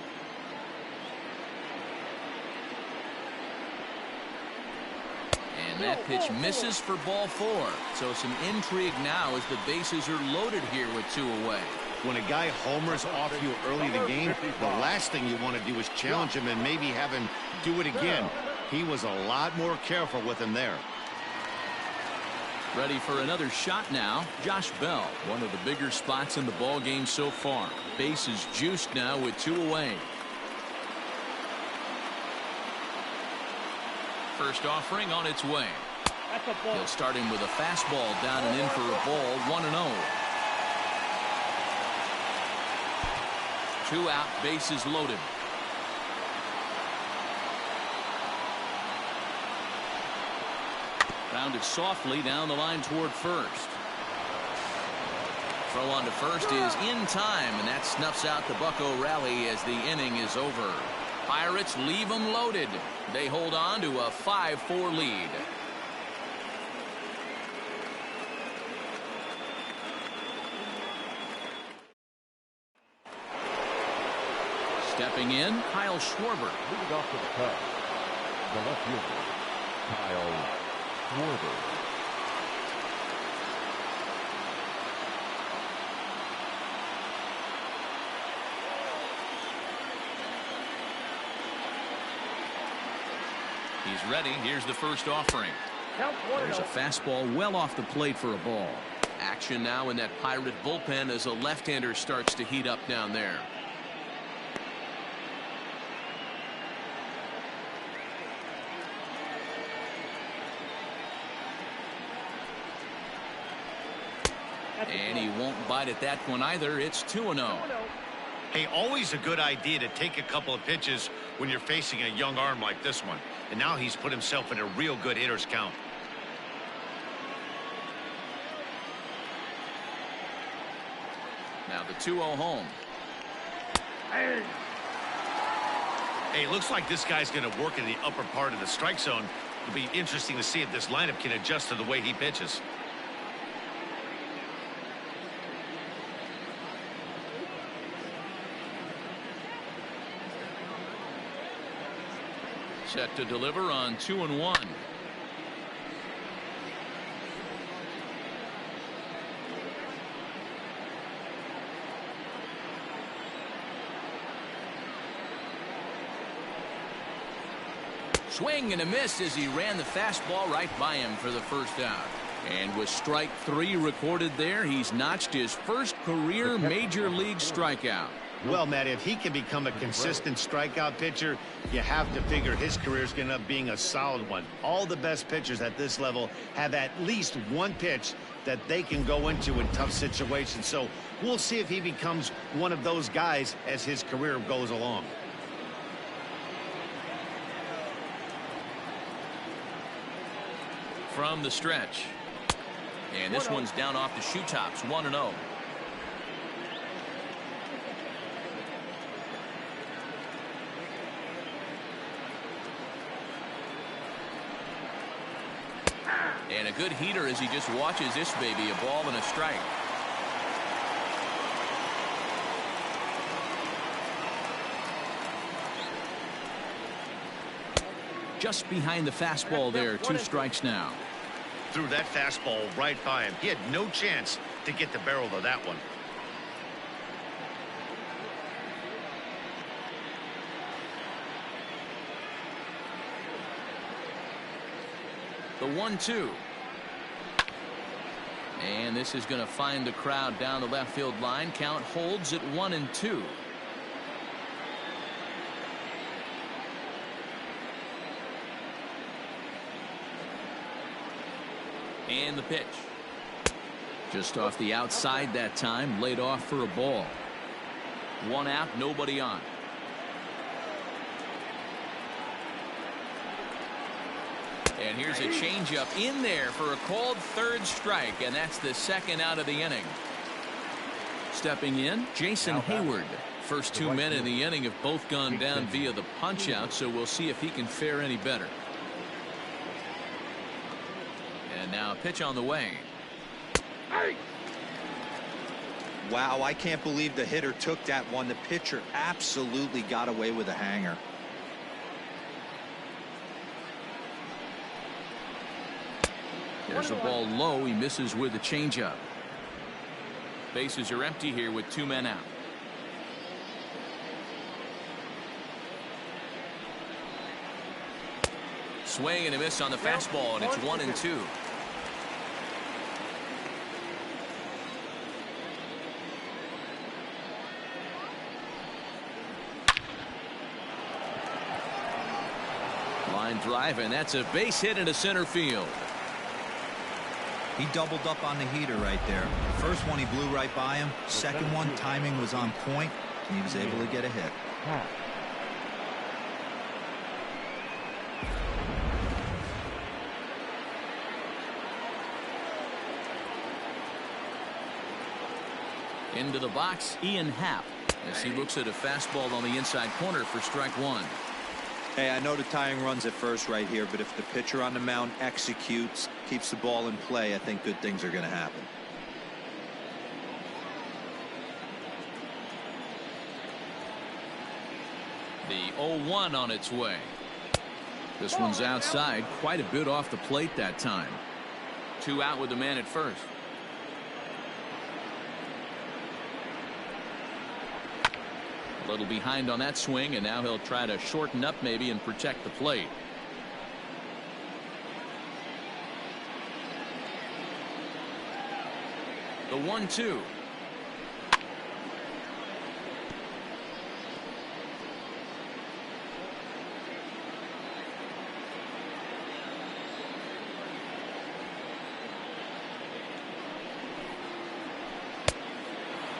A: And that pitch misses for ball 4. So some intrigue now as the bases are loaded here with 2 away.
B: When a guy homers off you early in the game, the last thing you want to do is challenge him and maybe have him do it again. He was a lot more careful with him there.
A: Ready for another shot now. Josh Bell, one of the bigger spots in the ball game so far. Bases juiced now with 2 away. First offering on its way. He'll start him with a fastball down and in for a ball. 1-0. 2 out, bases loaded. Grounded softly down the line toward first. Throw on to first is in time, and that snuffs out the Bucco rally as the inning is over. Pirates leave them loaded. They hold on to a 5-4 lead. Stepping in, Kyle Schwarber.
E: Moving off to the Cubs, the left fielder, Kyle Schwarber.
A: He's ready. Here's the first offering. There's a fastball well off the plate for a ball. Action now in that Pirate bullpen as a left-hander starts to heat up down there. And he won't bite at that one either. It's 2-0.
B: Hey, always a good idea to take a couple of pitches when you're facing a young arm like this one. And now he's put himself in a real good hitter's count.
A: Now the 2-0 home.
B: Hey, looks like this guy's going to work in the upper part of the strike zone. It'll be interesting to see if this lineup can adjust to the way he pitches.
A: Set to deliver on 2-1. Swing and a miss as he ran the fastball right by him for the first out. And with strike 3 recorded there, he's notched his first career major league strikeout.
B: Well, Matt, if he can become a consistent strikeout pitcher, you have to figure his career is going to end up being a solid one. All the best pitchers at this level have at least one pitch that they can go into in tough situations. So we'll see if he becomes one of those guys as his career goes along.
A: From the stretch. And this one's down off the shoe tops, 1-0. And a good heater as he just watches this baby, a ball and a strike. Just behind the fastball there, 2 strikes now.
B: Threw that fastball right by him. He had no chance to get the barrel of that one.
A: The 1-2. And this is going to find the crowd down the left field line. Count holds at 1-2. And the pitch. Just off the outside that time, laid off for a ball. 1 out, nobody on. And here's a changeup in there for a called 3rd strike, and that's the 2nd out of the inning. Stepping in, Jason Hayward. First 2 men in the inning have both gone down via the punch-out, so we'll see if he can fare any better. And now a pitch on the way.
D: Wow, I can't believe the hitter took that one. The pitcher absolutely got away with a hanger.
A: There's a ball low. He misses with a changeup. Bases are empty here with 2 men out. Swing and a miss on the fastball, and it's 1-2. Line drive, and that's a base hit into center field.
D: He doubled up on the heater right there. First one he blew right by him. Second one, timing was on point, and he was able to get a hit.
A: Into the box, Ian Happ, as he looks at a fastball on the inside corner for strike 1.
D: Hey, I know the tying runs at first right here, but if the pitcher on the mound executes, keeps the ball in play, I think good things are going to happen.
A: The 0-1 on its way. This one's outside, quite a bit off the plate that time. 2 out with the man at first. A little behind on that swing, and now he'll try to shorten up maybe and protect the plate. The 1-2.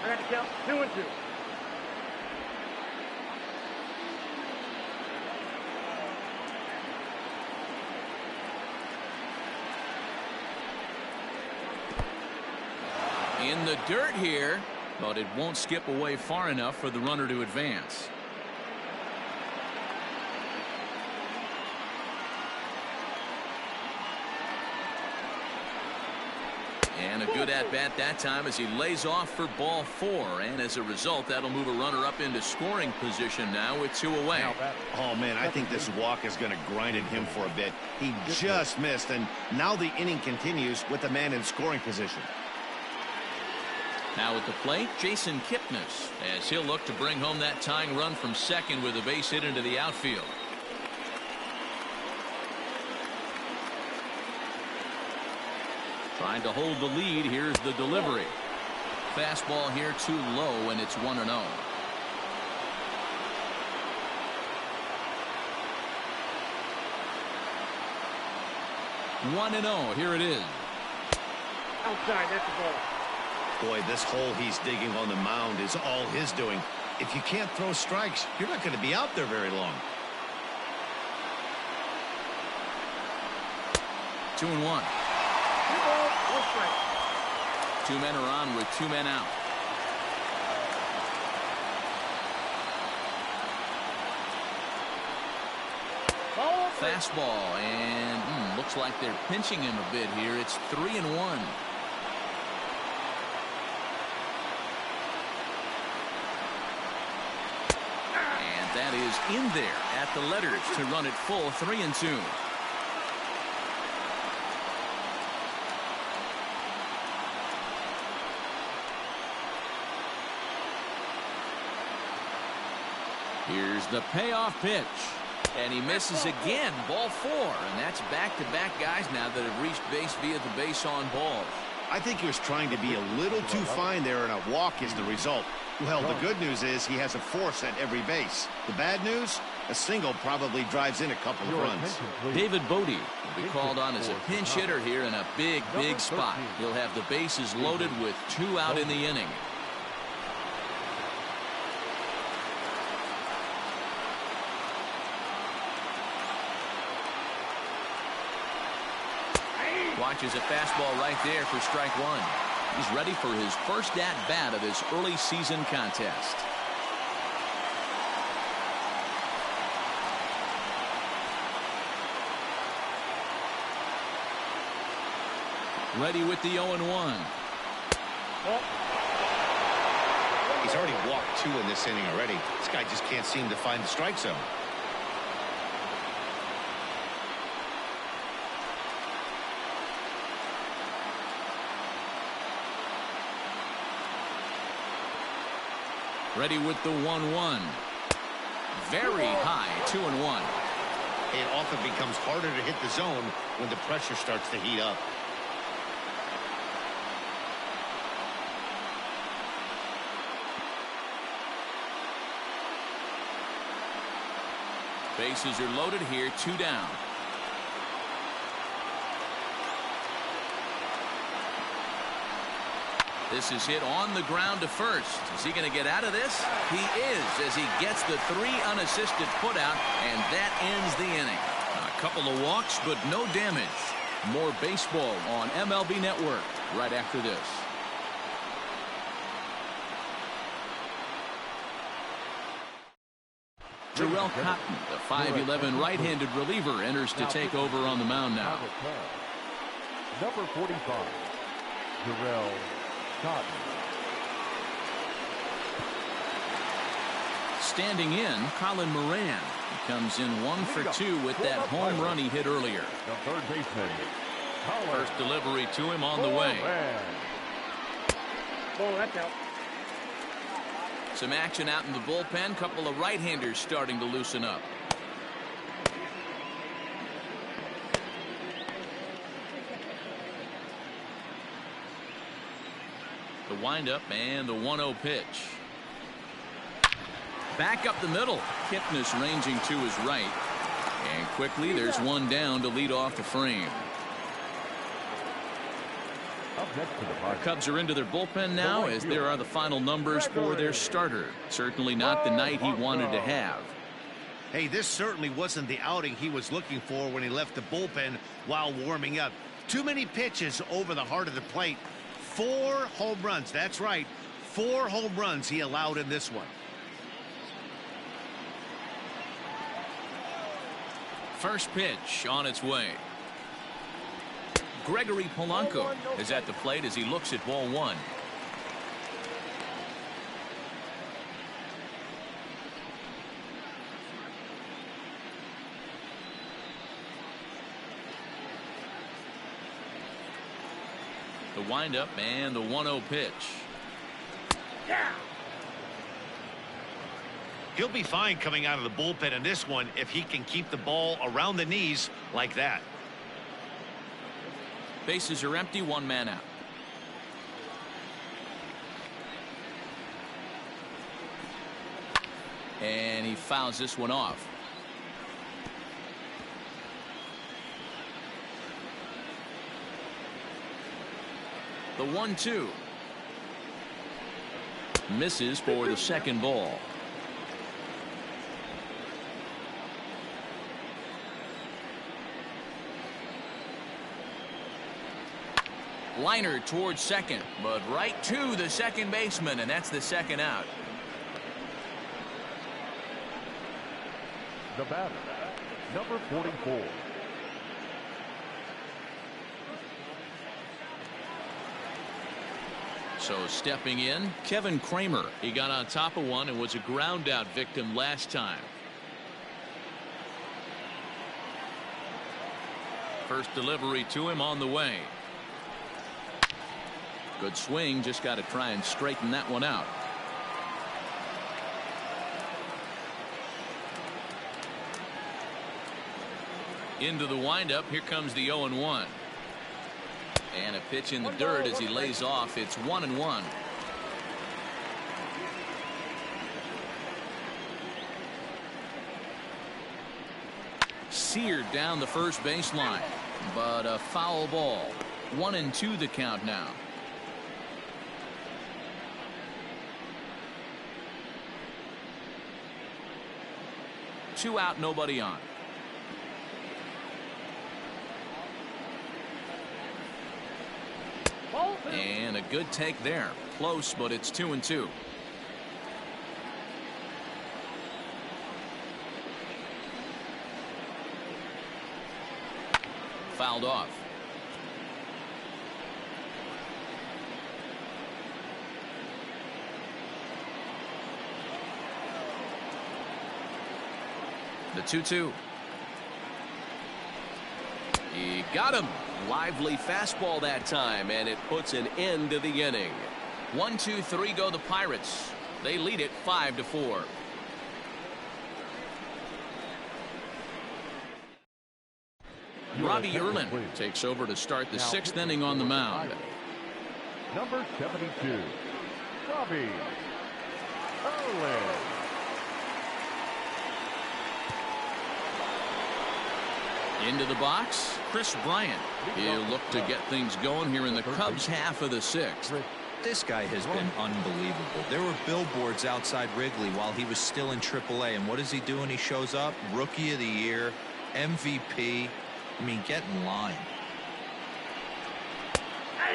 F: I got to count 2-2.
A: In the dirt here. but it won't skip away far enough for the runner to advance. And a good at-bat that time as he lays off for ball 4. And as a result, that'll move a runner up into scoring position now with 2 away.
B: Oh, man, I think this walk is going to grind at him for a bit. He just missed, and now the inning continues with the man in scoring position.
A: Now at the plate, Jason Kipnis, as he'll look to bring home that tying run from second with a base hit into the outfield. Trying to hold the lead. Here's the delivery. Fastball here too low, and it's 1-0. Here it is.
F: Outside, that's the ball.
B: Boy, this hole he's digging on the mound is all his doing. If you can't throw strikes, you're not going to be out there very long.
A: 2-1. 2 men are on with 2 men out. Fastball, and looks like they're pinching him a bit here. It's 3-1. And that is in there at the letters to run it full 3-2. Here's the payoff pitch. And he misses again. Ball 4. And that's back-to-back guys now that have reached base via the base on balls.
B: I think he was trying to be a little too fine there, and a walk is the result. Well, the good news is he has a force at every base. The bad news? A single probably drives in a couple of runs.
A: David Bodie will be called on as a pinch hitter here in a big spot. He'll have the bases loaded with 2 out in the inning. Watches a fastball right there for strike 1. He's ready for his first at-bat of this early season contest. Ready with the 0-1.
B: He's already walked 2 in this inning already. This guy just can't seem to find the strike zone.
A: Ready with the 1-1. Very high, 2-1.
B: It often becomes harder to hit the zone when the pressure starts to heat up.
A: Bases are loaded here, 2 down. This is hit on the ground to first. Is he going to get out of this? He is, as he gets the 3 unassisted putout, and that ends the inning. A couple of walks, but no damage. More baseball on MLB Network right after this. Jharel Cotton, the 5'11" right-handed reliever, enters to take over on the mound now.
E: Number 45, Jharel Cotton.
A: Standing in, Colin Moran. He comes in 1 for 2 with that home run he hit earlier.
E: The third baseman,
A: First delivery to him on the way.
F: Ball, that's out.
A: Some action out in the bullpen. Couple of right-handers starting to loosen up. The windup and the 1-0 pitch. Back up the middle. Kipnis ranging to his right. And quickly there's one down to lead off the frame. The Cubs are into their bullpen now as there are the final numbers for their starter. Certainly not the night he wanted to have.
B: Hey, this certainly wasn't the outing he was looking for when he left the bullpen while warming up. Too many pitches over the heart of the plate. 4 home runs. That's right. 4 home runs he allowed in this one.
A: First pitch on its way. Gregory Polanco is at the plate as he looks at ball 1. The windup and the 1-0 pitch.
F: Yeah.
B: He'll be fine coming out of the bullpen in this one if he can keep the ball around the knees like that.
A: Bases are empty, 1 man out. And he fouls this one off. The 1-2. Misses for the second ball. Liner towards second, but right to the second baseman, and that's the second out.
E: The batter, number 44.
A: So stepping in, Kevin Kramer. He got on top of one and was a ground out victim last time. First delivery to him on the way. Good swing, just got to try and straighten that one out. Into the windup, here comes the 0-1. And a pitch in the dirt as he lays off. It's 1-1. Seared down the first baseline, but a foul ball. 1-2 the count now. Two out, nobody on. And a good take there. Close, but it's 2-2. Fouled off. The 2-2. He got him. Lively fastball that time, and it puts an end to the inning. 1-2-3 go the Pirates. They lead it 5-4. Robbie Erlin takes over to start the 6th inning on the mound.
E: Number 72, Robbie Erlin.
A: Into the box, Chris Bryant. He'll look to get things going here in the Cubs half of the 6th.
D: This guy has been unbelievable. There were billboards outside Wrigley while he was still in AAA, and what is he doing? He shows up, Rookie of the Year, MVP. I mean, get in line.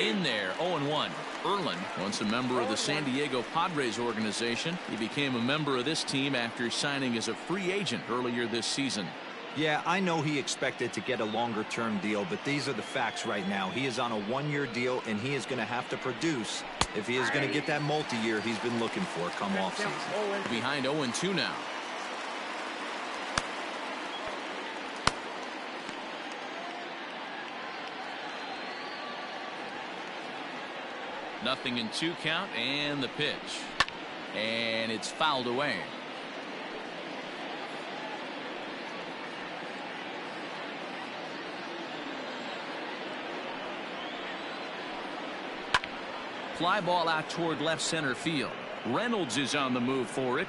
A: In there, 0-1. Erlin, once a member of the San Diego Padres organization, he became a member of this team after signing as a free agent earlier this season.
D: Yeah, I know he expected to get a longer-term deal, but these are the facts right now. He is on a 1-year deal, and he is going to have to produce if he is going to get that multi-year he's been looking for come off-season.
A: Behind 0-2 now. Nothing in 2 count, and the pitch. And it's fouled away. Fly ball out toward left center field. Reynolds is on the move for it.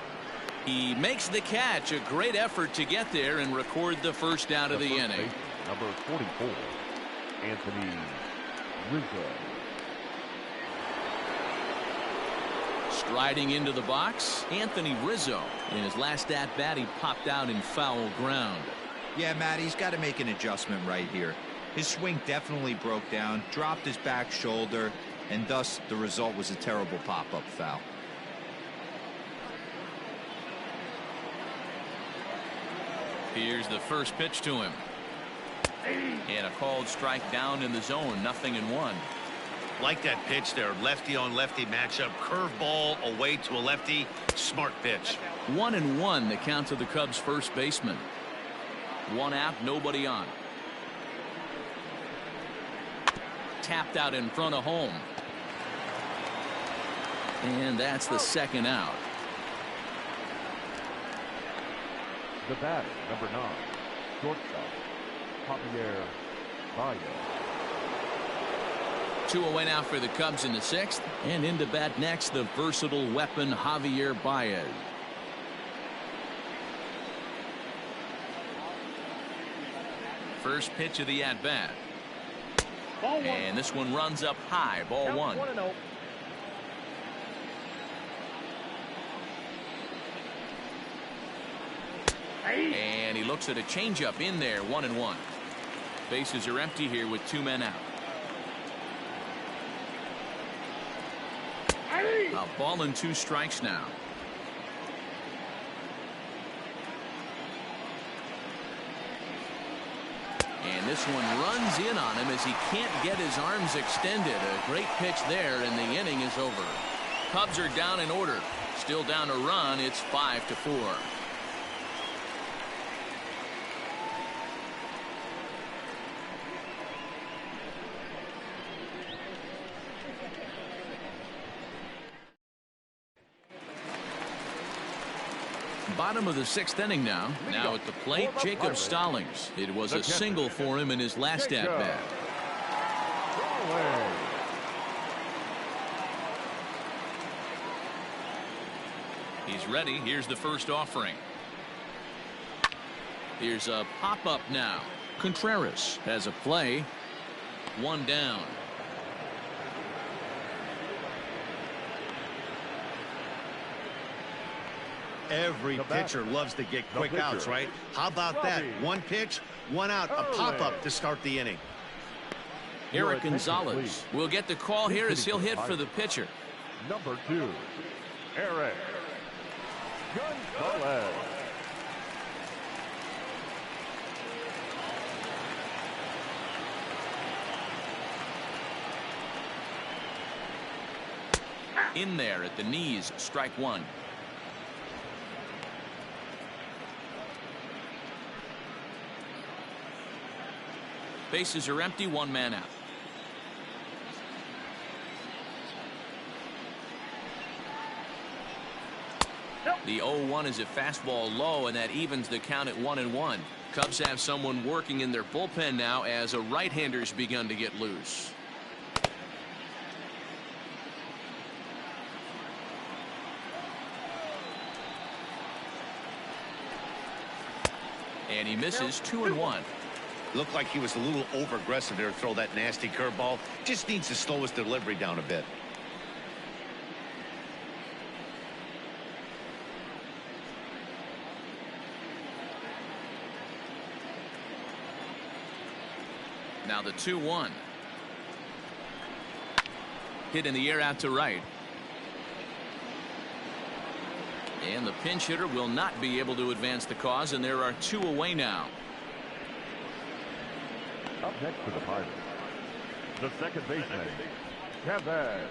A: He makes the catch. A great effort to get there and record the first out of the inning.
E: Number 44, Anthony Rizzo.
A: Striding into the box, Anthony Rizzo. In his last at-bat, he popped out in foul ground.
D: Yeah, Matt, he's got to make an adjustment right here. His swing definitely broke down, dropped his back shoulder. and thus the result was a terrible pop-up foul.
A: Here's the first pitch to him. And a called strike down in the zone. 0-1.
B: Like that pitch there. Lefty on lefty matchup. Curveball away to a lefty. Smart pitch.
A: 1-1 the count to the Cubs first baseman. One out, nobody on. Tapped out in front of home. And that's the second out.
E: The batter, number 9, shortstop, Javier Baez.
A: 2 away now for the Cubs in the 6th. And into bat next, the versatile weapon Javier Baez. First pitch of the at-bat. And this one runs up high. Ball 1. And he looks at a changeup in there. 1-1. Bases are empty here with 2 men out. A ball and 2 strikes now. And this one runs in on him as he can't get his arms extended. A great pitch there, and the inning is over. Cubs are down in order. Still down a run. It's 5-4. Bottom of the 6th inning now. Now at the plate, Jacob Stallings. It was a single for him in his last at-bat. He's ready. Here's the first offering. Here's a pop-up now. Contreras has a play. 1 down.
B: Every pitcher loves to get quick outs, right? How about that? 1 pitch, 1 out, a pop-up to start the inning.
A: Eric Gonzalez will get the call here as he'll hit for the pitcher.
E: Number 2, Eric Gonzalez.
A: In there at the knees, strike 1. Bases are empty, 1 man out. The 0-1 is a fastball low, and that evens the count at 1-1. Cubs have someone working in their bullpen now as a right-hander's begun to get loose. And he misses. 2-1.
B: Looked like he was a little over-aggressive there to throw that nasty curveball. Just needs to slow his delivery down a bit.
A: Now the 2-1. Hit in the air out to right. And the pinch hitter will not be able to advance the cause, and there are 2 away now.
E: Up next for the Pirates, the second baseman, Kevin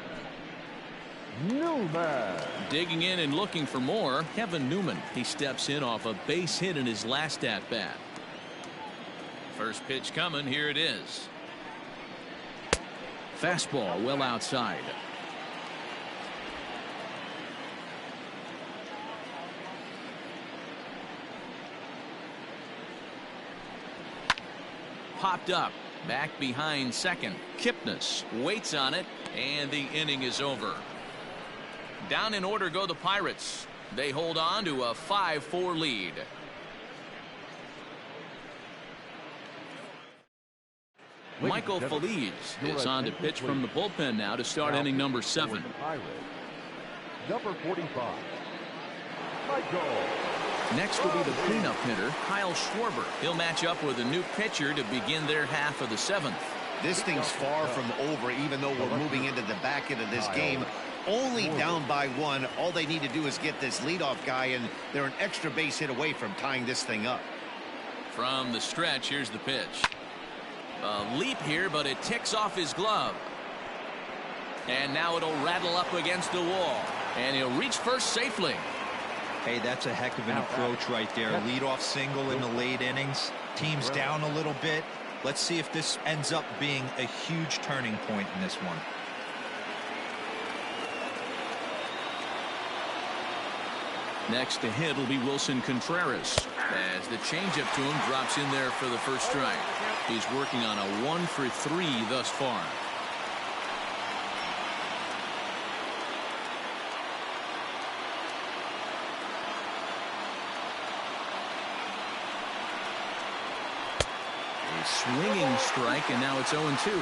E: Newman.
A: Digging in and looking for more, Kevin Newman. He steps in off a base hit in his last at-bat. First pitch coming. Here it is. Fastball well outside. Popped up. Back behind second. Kipnis waits on it, and the inning is over. Down in order go the Pirates. They hold on to a 5-4 lead. Michael Feliz is on to pitch from the bullpen now to start inning number 7.
E: Number 45, Michael.
A: Next will be the cleanup hitter, Kyle Schwarber. He'll match up with a new pitcher to begin their half of the 7th.
B: This thing's far from over, even though we're moving into the back end of this game. Only down by 1. All they need to do is get this leadoff guy, and they're an extra base hit away from tying this thing up.
A: From the stretch, here's the pitch. A leap here, but it ticks off his glove. And now it'll rattle up against the wall. And he'll reach first safely.
D: Hey, that's a heck of an approach right there. Leadoff single in the late innings. Team's down a little bit. Let's see if this ends up being a huge turning point in this one.
A: Next to hit will be Wilson Contreras, as the changeup to him drops in there for the first strike. He's working on a 1 for 3 thus far. A swinging strike, and now it's 0-2.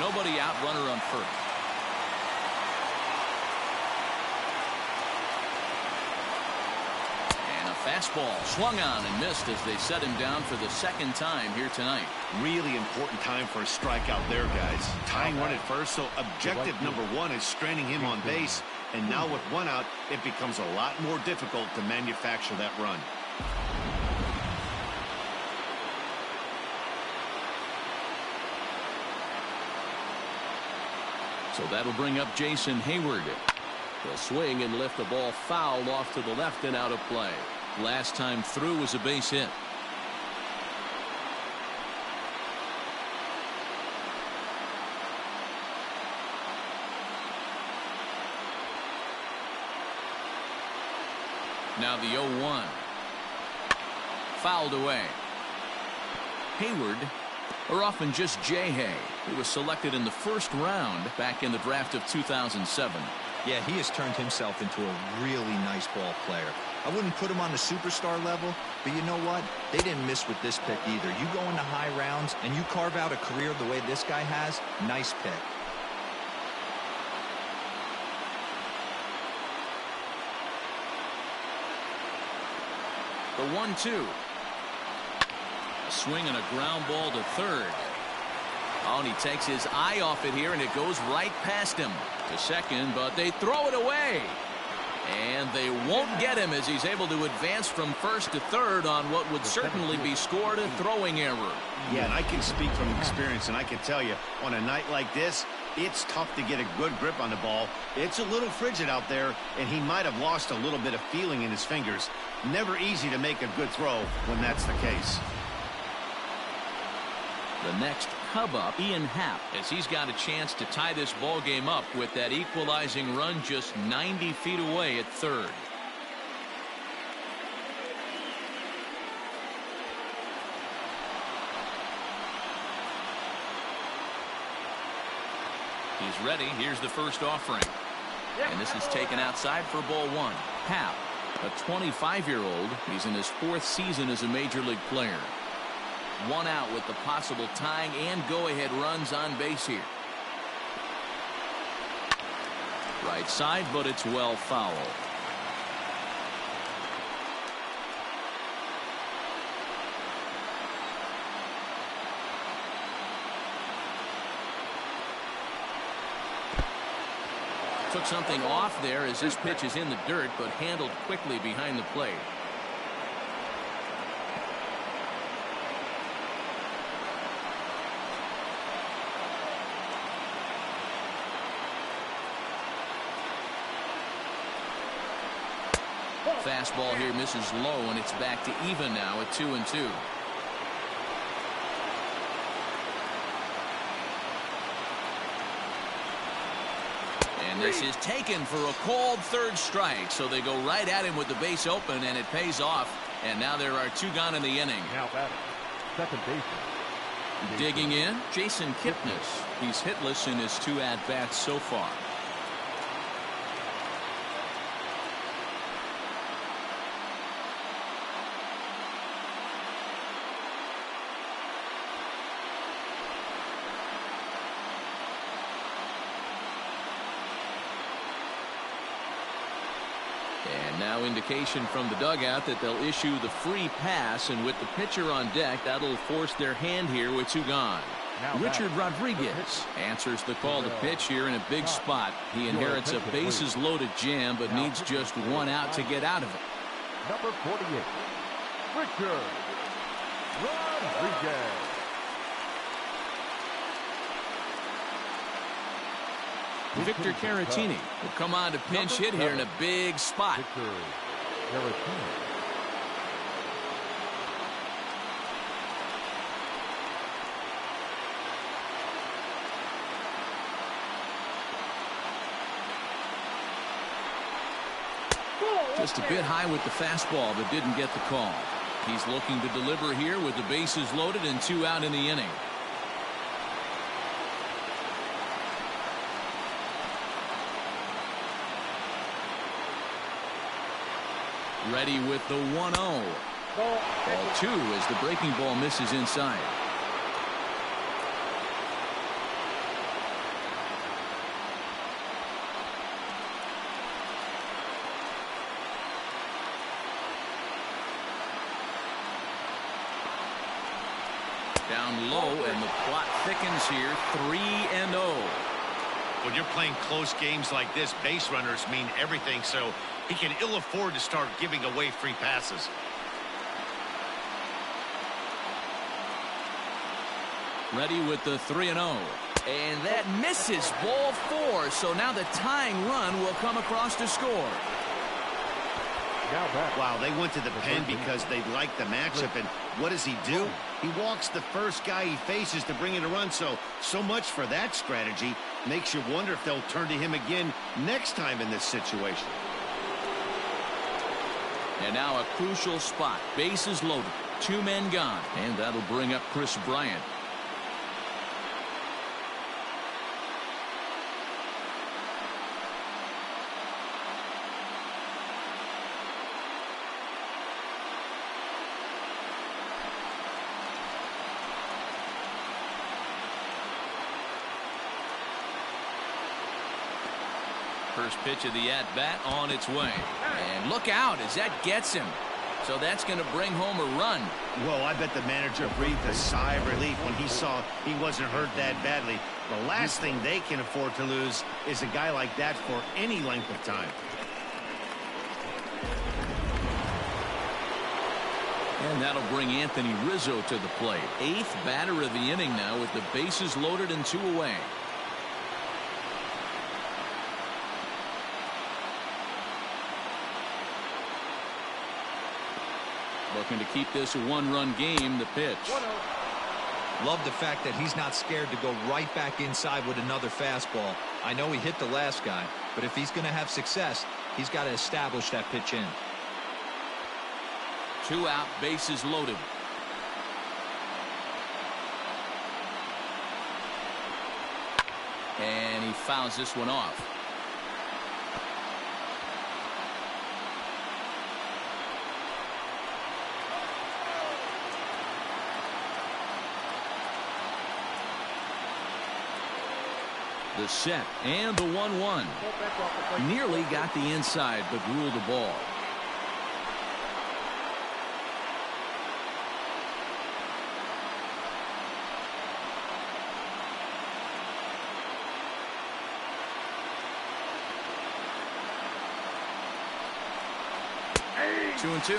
A: Nobody out, runner on first. Fastball swung on and missed as they set him down for the second time here tonight.
B: Really important time for a strikeout there, guys. Tying run at first, so objective number 1 is straining him on base. And now with 1 out, it becomes a lot more difficult to manufacture that run.
A: So that'll bring up Jason Hayward. He'll swing and lift the ball foul off to the left and out of play. Last time through was a base hit. Now the 0-1. Fouled away. Hayward, or often just J-Hay, who was selected in the first round back in the draft of 2007.
D: Yeah, he has turned himself into a really nice ball player. I wouldn't put him on the superstar level, but you know what? They didn't miss with this pick either. You go into high rounds and you carve out a career the way this guy has, nice pick.
A: The 1-2. A swing and a ground ball to third. Oh, and he takes his eye off it here, and it goes right past him to second, but they throw it away. And they won't get him as he's able to advance from first to third on what would certainly be scored a throwing error.
B: Yeah, and I can speak from experience, and I can tell you, on a night like this, it's tough to get a good grip on the ball. It's a little frigid out there, and he might have lost a little bit of feeling in his fingers. Never easy to make a good throw when that's the case.
A: The next Cub up, Ian Happ, as he's got a chance to tie this ball game up with that equalizing run just 90 feet away at third. He's ready. Here's the first offering. And this is taken outside for ball 1. Happ, a 25-year-old. He's in his 4th season as a major league player. 1 out with the possible tying and go-ahead runs on base here. Right side, but it's well foul. Took something off there as this pitch is in the dirt, but handled quickly behind the plate. Fastball here misses low, and it's back to even now at 2-2. And this is taken for a called third strike, so they go right at him with the base open, and it pays off. And now there are 2 gone in the inning.
E: Now batting, second baseman.
A: Digging in, Jason Kipnis. He's hitless in his 2 at-bats so far. And now indication from the dugout that they'll issue the free pass, and with the pitcher on deck, that'll force their hand here with 2 gone. Richard Rodriguez answers the call to pitch here in a big spot. He inherits a bases-loaded jam, but needs just one out to get out of it.
E: Number 48, Richard Rodriguez.
A: Victor Caratini will come on to pinch hit here in a big spot.
E: Victor Caratini.
A: Just a bit high with the fastball, but didn't get the call. He's looking to deliver here with the bases loaded and 2 out in the inning. Ready with the 1-0. Ball 2 as the breaking ball misses inside. Down low, and the plot thickens here. 3-0.
B: When you're playing close games like this, base runners mean everything, so he can ill afford to start giving away free passes.
A: Ready with the 3-0. And that misses. Ball 4. So now the tying run will come across to score.
B: Wow, they went to the pen because they liked the matchup, and what does he do? He walks the first guy he faces to bring in a run, so much for that strategy. Makes you wonder if they'll turn to him again next time in this situation.
A: And now a crucial spot. Bases loaded. 2 men gone. And that'll bring up Chris Bryant. First pitch of the at-bat on its way. And look out as that gets him. So that's going to bring home a run.
B: Well, I bet the manager breathed a sigh of relief when he saw he wasn't hurt that badly. The last thing they can afford to lose is a guy like that for any length of time.
A: And that'll bring Anthony Rizzo to the plate. 8th batter of the inning now with the bases loaded and 2 away. Looking to keep this a 1-run game. The pitch.
D: Love the fact that he's not scared to go right back inside with another fastball. I know he hit the last guy, but if he's going to have success, he's got to establish that pitch in.
A: 2 out, bases loaded. And he fouls this one off. The set and the 1-1. Nearly got the inside, but ruled the ball.
B: Hey.
A: 2-2.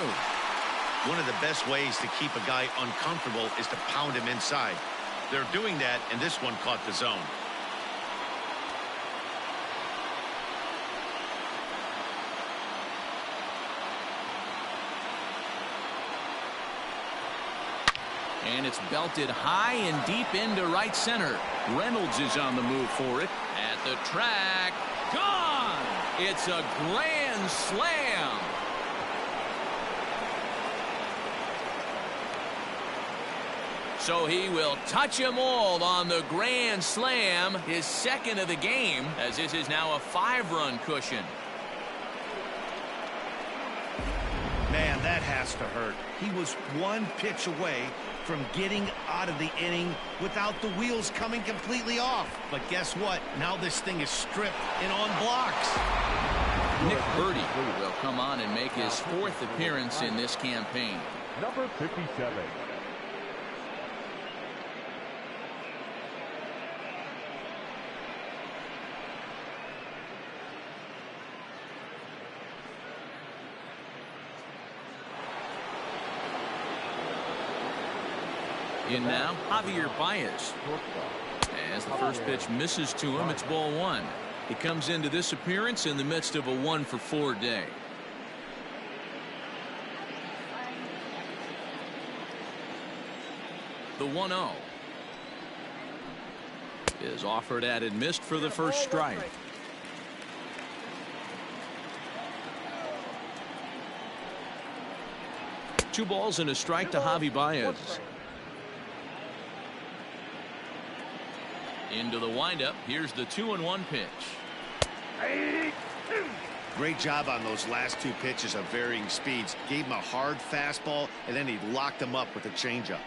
B: One of the best ways to keep a guy uncomfortable is to pound him inside. They're doing that, and this one caught the zone.
A: And it's belted high and deep into right center. Reynolds is on the move for it. At the track. Gone! It's a grand slam. So he will touch them all on the grand slam. His 2nd of the game, as this is now a 5-run cushion.
B: Man, that has to hurt. He was 1 pitch away from getting out of the inning without the wheels coming completely off. But guess what? Now this thing is stripped and on blocks.
A: Nick Burdi will come on and make his 4th appearance in this campaign.
E: Number 57.
A: In now, Javier Baez. As the first pitch misses to him, it's ball one. He comes into this appearance in the midst of a 1-for-4 day. The 1-0 is offered at and missed for the first strike. Two balls and a strike to Javi Baez. Into the windup. Here's the 2-1 pitch.
B: Great job on those last two pitches of varying speeds. Gave him a hard fastball, and then he locked him up with a changeup.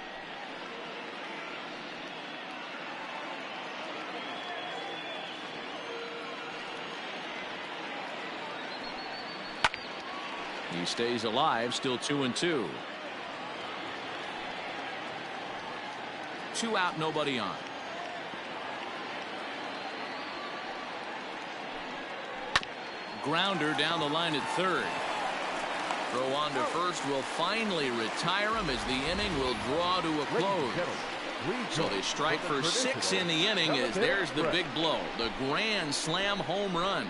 A: He stays alive, still 2-2. 2 out, nobody on. Grounder down the line at third. Throw on to first will finally retire him as the inning will draw to a close. So they strike for 6 in the inning as there's the big blow. The grand slam home run.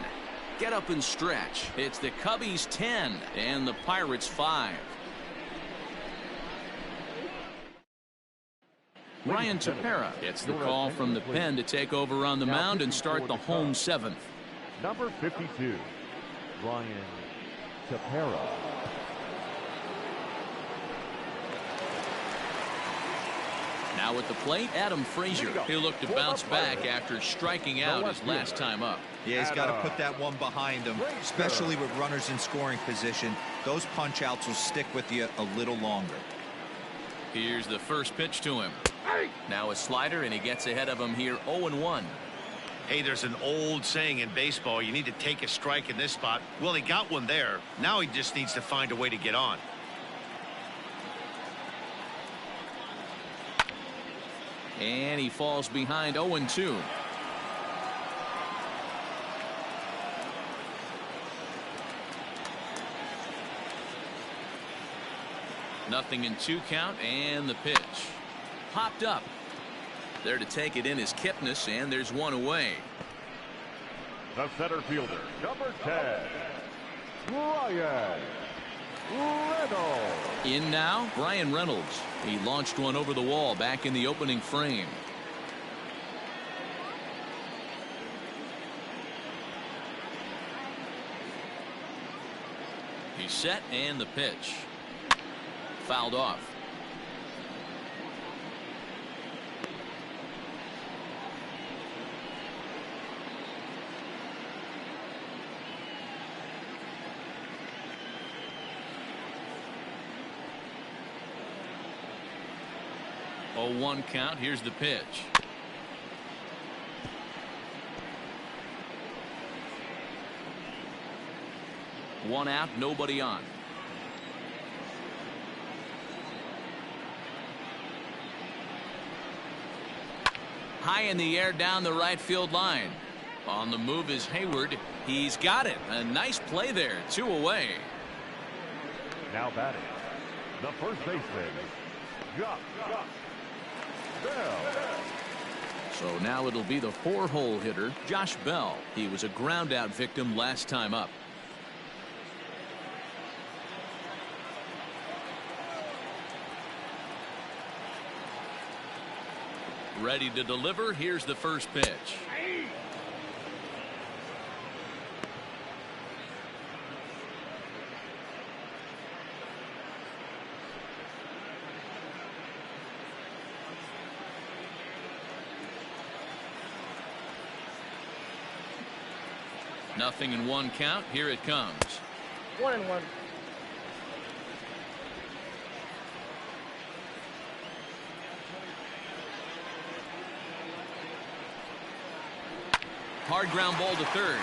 A: Get up and stretch. It's the Cubbies 10 and the Pirates 5. Ryan Tepera gets the call from the pen to take over on the mound and start the home 7th.
E: Number 52, Ryan Tepera.
A: Now at the plate, Adam Frazier. He'll look to bounce back after striking out his last time up.
D: Yeah, he's got to put that one behind him, especially with runners in scoring position. Those punch outs will stick with you a little longer.
A: Here's the first pitch to him. Now a slider, and he gets ahead of him here 0-1.
B: Hey, there's an old saying in baseball, you need to take a strike in this spot. Well, he got one there. Now he just needs to find a way to get on.
A: And he falls behind 0-2. Nothing in 2 count, and the pitch. Popped up. There to take it in is Kipnis, and there's one away.
E: The center fielder, number 10, Bryan Reynolds.
A: In now, Bryan Reynolds. He launched one over the wall back in the opening frame. He's set, and the pitch. Fouled off. Oh, 1 count. Here's the pitch. One out, nobody on. High in the air down the right field line. On the move is Hayward. He's got it. A nice play there. 2 away.
E: Now batting, the first baseman, Josh Bell.
A: So now it'll be the 4-hole hitter, Josh Bell. He was a ground out victim last time up. Ready to deliver. Here's the first pitch. Nothing in 1 count. Here it comes.
F: 1-1.
A: Hard ground ball to third.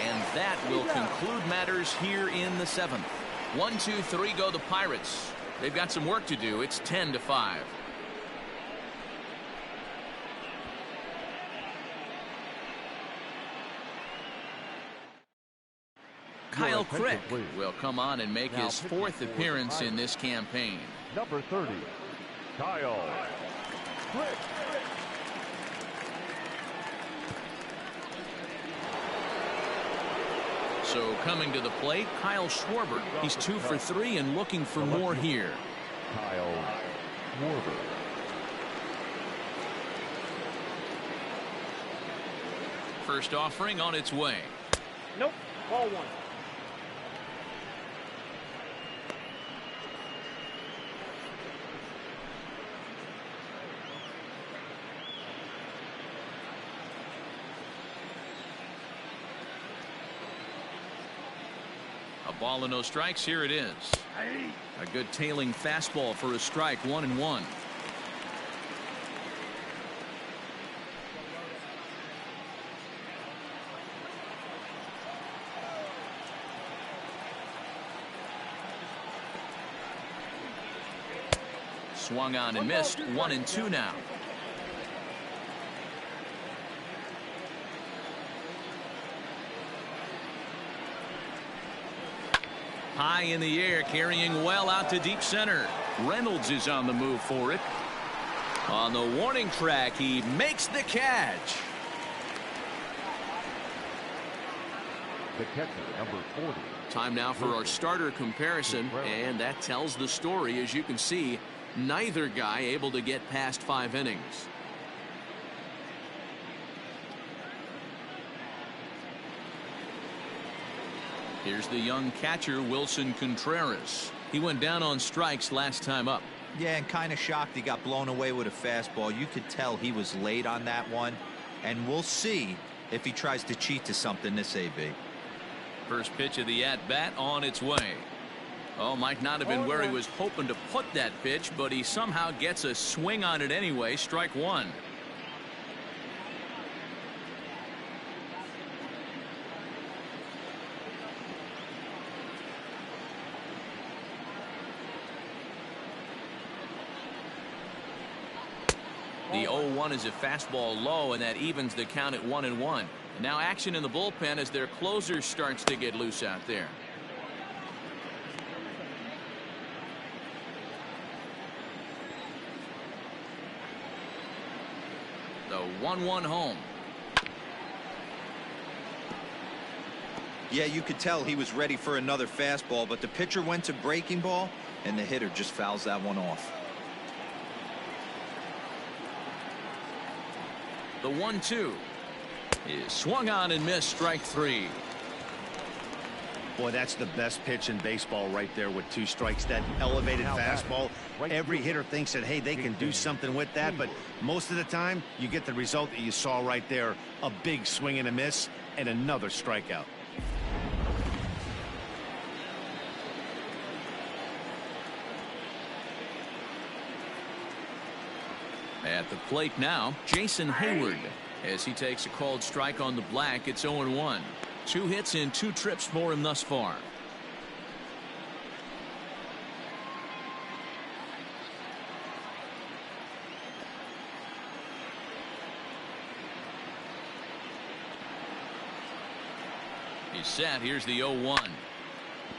A: And that will conclude matters here in the 7th. 1, 2, 3 go the Pirates. They've got some work to do. It's 10-5. Kyle
E: attention,
A: Crick
E: please.
A: will come on and make
E: Now
A: his
E: pitching
A: fourth
E: for the
A: appearance in
E: Pirates.
A: this campaign.
E: Number 30, Kyle Crick.
A: So coming to the plate, Kyle Schwarber. He's 2 for 3 and looking for more here.
E: Kyle Schwarber.
A: First offering on its way.
F: Nope. Ball one.
A: A ball and no strikes. Here it is. A good tailing fastball for a strike. 1-1. Swung on and missed. 1-2 now. High in the air, carrying well out to deep center. Reynolds is on the move for it. On the warning track, he makes the catch.
E: The catcher, number 40.
A: Time now for our starter comparison, and that tells the story. As you can see, neither guy able to get past 5 innings. Here's the young catcher, Wilson Contreras. He went down on strikes last time up.
D: Yeah, and kind of shocked he got blown away with a fastball. You could tell he was late on that one, and we'll see if he tries to cheat to something this AB.
A: First pitch of the at-bat on its way. Oh, might not have been where he was hoping to put that pitch, but he somehow gets a swing on it anyway. Strike one. The 0-1 is a fastball low, and that evens the count at 1-1. Now action in the bullpen as their closer starts to get loose out there. The 1-1 home.
D: Yeah, you could tell he was ready for another fastball, but the pitcher went to breaking ball, and the hitter just fouls that one off.
A: The 1-2 is swung on and missed. Strike three.
B: Boy, that's the best pitch in baseball right there with 2 strikes. That elevated fastball. Every hitter thinks that, hey, they can do something with that, but most of the time you get the result that you saw right there. A big swing and a miss and another strikeout.
A: At the plate now, Jason Hayward, as he takes a called strike on the black. It's 0-1. 2 hits in 2 trips for him thus far. He's set. Here's the 0-1.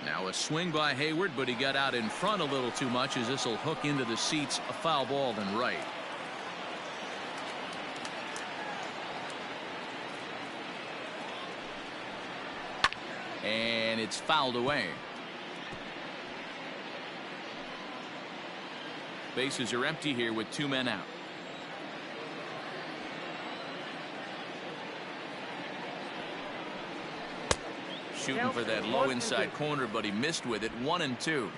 A: Now a swing by Hayward, but he got out in front a little too much, as this will hook into the seats. A foul ball then right. And it's fouled away. Bases are empty here with 2 men out. Shooting for that low inside corner, but he missed with it. 1-2.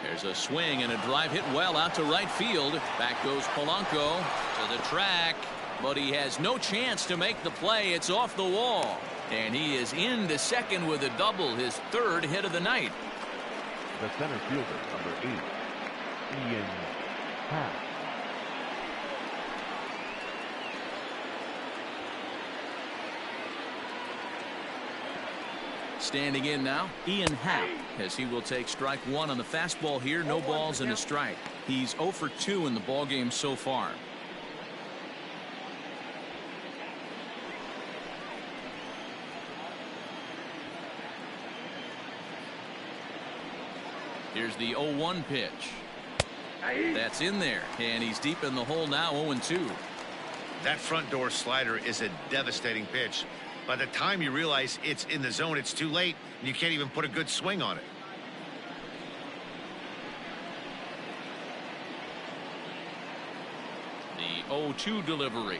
A: There's a swing and a drive hit well out to right field. Back goes Polanco to the track, but he has no chance to make the play. It's off the wall, and he is into second with a double, his 3rd hit of the night.
E: The center fielder, number 8, Ian Happ.
A: Standing in now, Ian Happ, as he will take strike one on the fastball here. No balls and a strike. He's 0 for 2 in the ballgame so far. Here's the 0-1 pitch. That's in there, and he's deep in the hole now, 0-2.
B: That front door slider is a devastating pitch. By the time you realize it's in the zone, it's too late, and you can't even put a good swing on it.
A: The 0-2 delivery.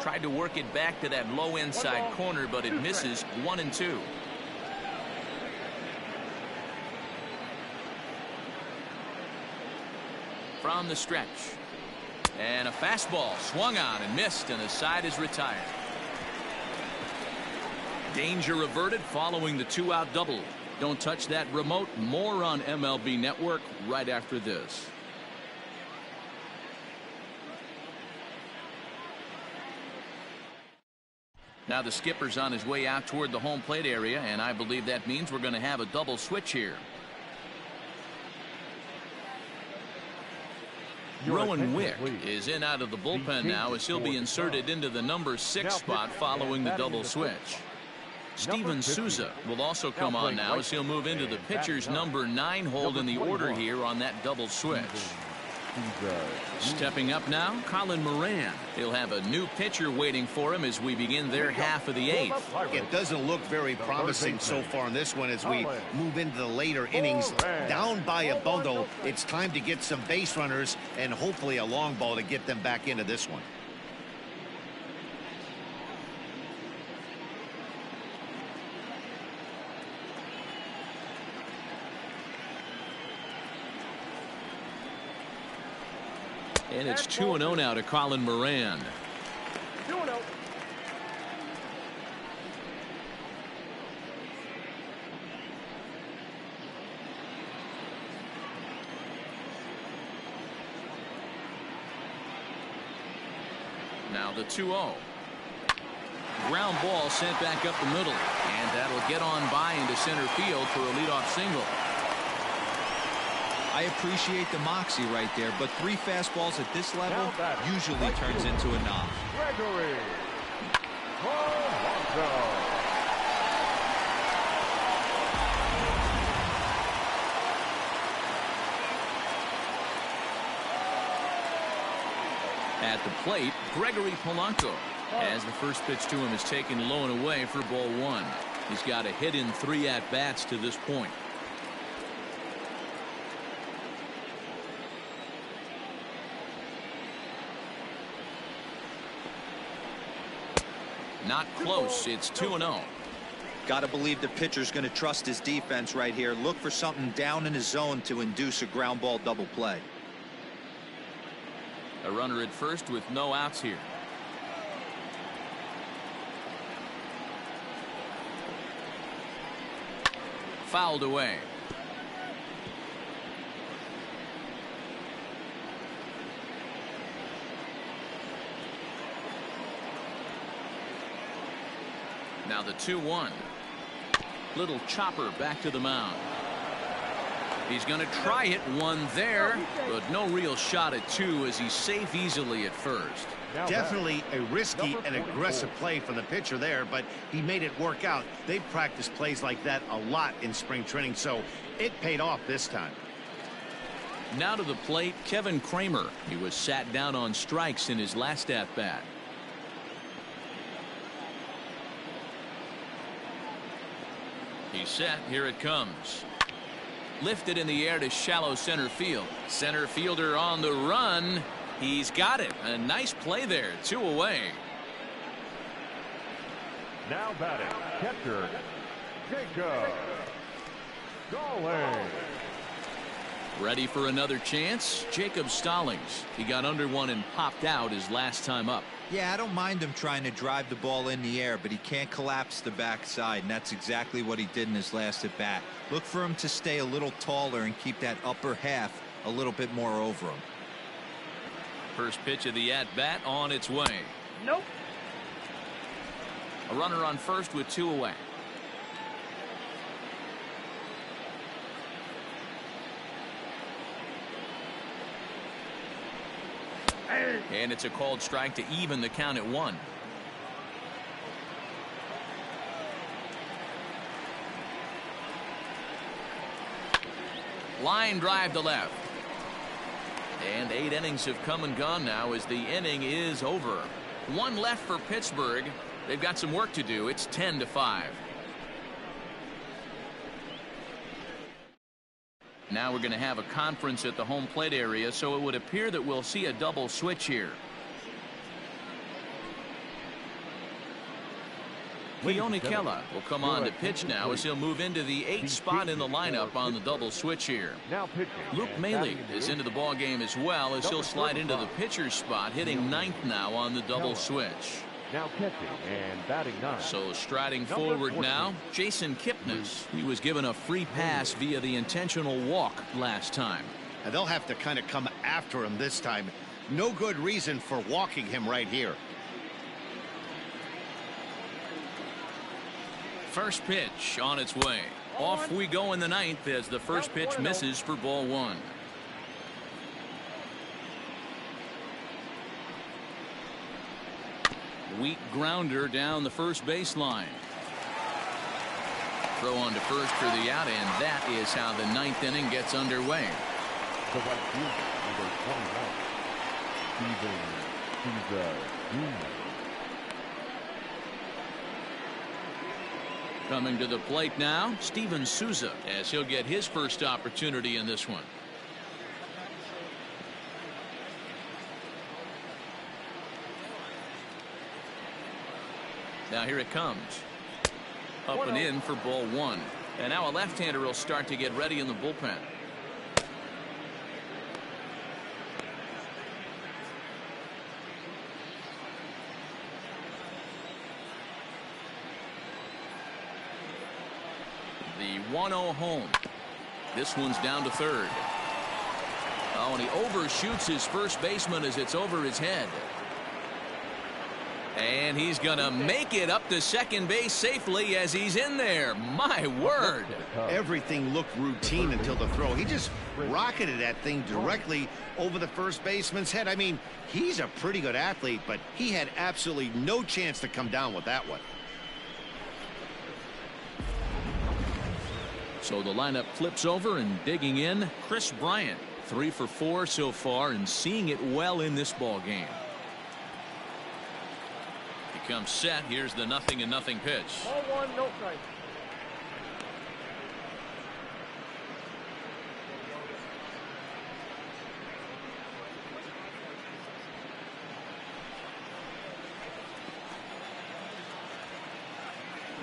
A: Tried to work it back to that low inside corner, but it misses. 1-2. From the stretch. And a fastball swung on and missed, and the side is retired. Danger averted following the 2-out double. Don't touch that remote. More on MLB Network right after this. Now the skipper's on his way out toward the home plate area, and I believe that means we're going to have a double switch here. Rowan Wick is in out of the bullpen now, as he'll be inserted into the number 6 spot following the double switch. Steven Souza will also come on now, as he'll move into the pitcher's number 9 hold in the order here on that double switch. Stepping up now, Colin Moran. He'll have a new pitcher waiting for him as we begin their half of the 8th.
B: It doesn't look very promising so far in this one as we move into the later innings. Down by a bundle, it's time to get some base runners and hopefully a long ball to get them back into this one.
A: And it's 2-0 now to Colin Moran.
F: 2-0.
A: Now the 2-0. Ground ball sent back up the middle, and that'll get on by into center field for a leadoff single.
D: I appreciate the moxie right there, but 3 fastballs at this level usually turns into a knock.
E: Gregory Polanco.
A: At the plate, Gregory Polanco, as the first pitch to him is taken low and away for ball 1. He's got a hit in 3 at-bats to this point. Not close. It's 2-0.
D: Got to believe the pitcher's going to trust his defense right here. Look for something down in his zone to induce a ground ball double play.
A: A runner at first with no outs here. Fouled away. Now the 2-1. Little chopper back to the mound. He's going to try it, one there, but no real shot at 2 as he's safe easily at first.
B: Definitely a risky and aggressive play from the pitcher there, but he made it work out. They've practiced plays like that a lot in spring training, so it paid off this time.
A: Now to the plate, Kevin Kramer. He was sat down on strikes in his last at-bat. He's set. Here it comes. Lifted in the air to shallow center field. Center fielder on the run. He's got it. A nice play there. 2 away.
E: Now batting, catcher Jacob Stallings.
A: Ready for another chance? Jacob Stallings. He got under one and popped out his last time up.
D: Yeah, I don't mind him trying to drive the ball in the air, but he can't collapse the backside, and that's exactly what he did in his last at bat. Look for him to stay a little taller and keep that upper half a little bit more over him.
A: First pitch of the at-bat on its way.
F: Nope.
A: A runner on first with 2 away. And it's a called strike to even the count at 1. Line drive to left. And 8 innings have come and gone now as the inning is over. 1 left for Pittsburgh. They've got some work to do. It's 10-5. Now we're going to have a conference at the home plate area, so it would appear that we'll see a double switch here. Keone Kela will come on to pitch now as he'll move into the 8th spot in the lineup on the double switch here. Luke Maile is into the ball game as well as he'll slide into the pitcher's spot, hitting 9th now on the double switch.
E: Now catching and batting 9.
A: So striding forward now, Jason Kipnis. He was given a free pass via the intentional walk last time.
B: And they'll have to kind of come after him this time. No good reason for walking him right here.
A: First pitch on its way. Off we go in the 9th as the first pitch misses for ball 1. Weak grounder down the first baseline. Throw on to first for the out, and that is how the 9th inning gets underway.
E: The right fielder, number 21, Steven Souza.
A: Coming to the plate now, Steven Souza, as he'll get his first opportunity in this one. Now here it comes. Up and in for ball 1. And now a left-hander will start to get ready in the bullpen. The 1-0 home. This one's down to third. Oh, and he overshoots his first baseman as it's over his head. And he's going to make it up to second base safely as he's in there. My word.
B: Everything looked routine until the throw. He just rocketed that thing directly over the first baseman's head. I mean, he's a pretty good athlete, but he had absolutely no chance to come down with that one.
A: So the lineup flips over, and digging in, Chris Bryant. 3 for 4 so far and seeing it well in this ball game. He comes set. Here's the 0-0 pitch.
F: Ball 1, no strike.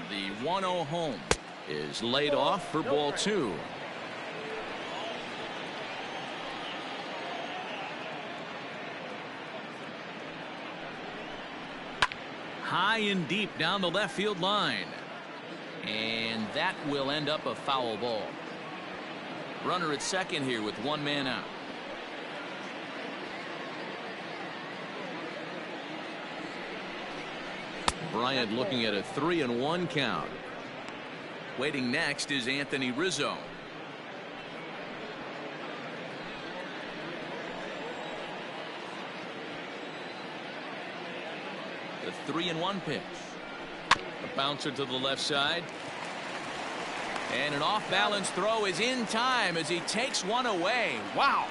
A: The 1-0 home is laid off for ball 2. High and deep down the left field line. And that will end up a foul ball. Runner at second here with 1 man out. Bryant looking at a 3-1 count. Waiting next is Anthony Rizzo. The 3-1 pitch. A bouncer to the left side. And an off-balance throw is in time as he takes one away. Wow.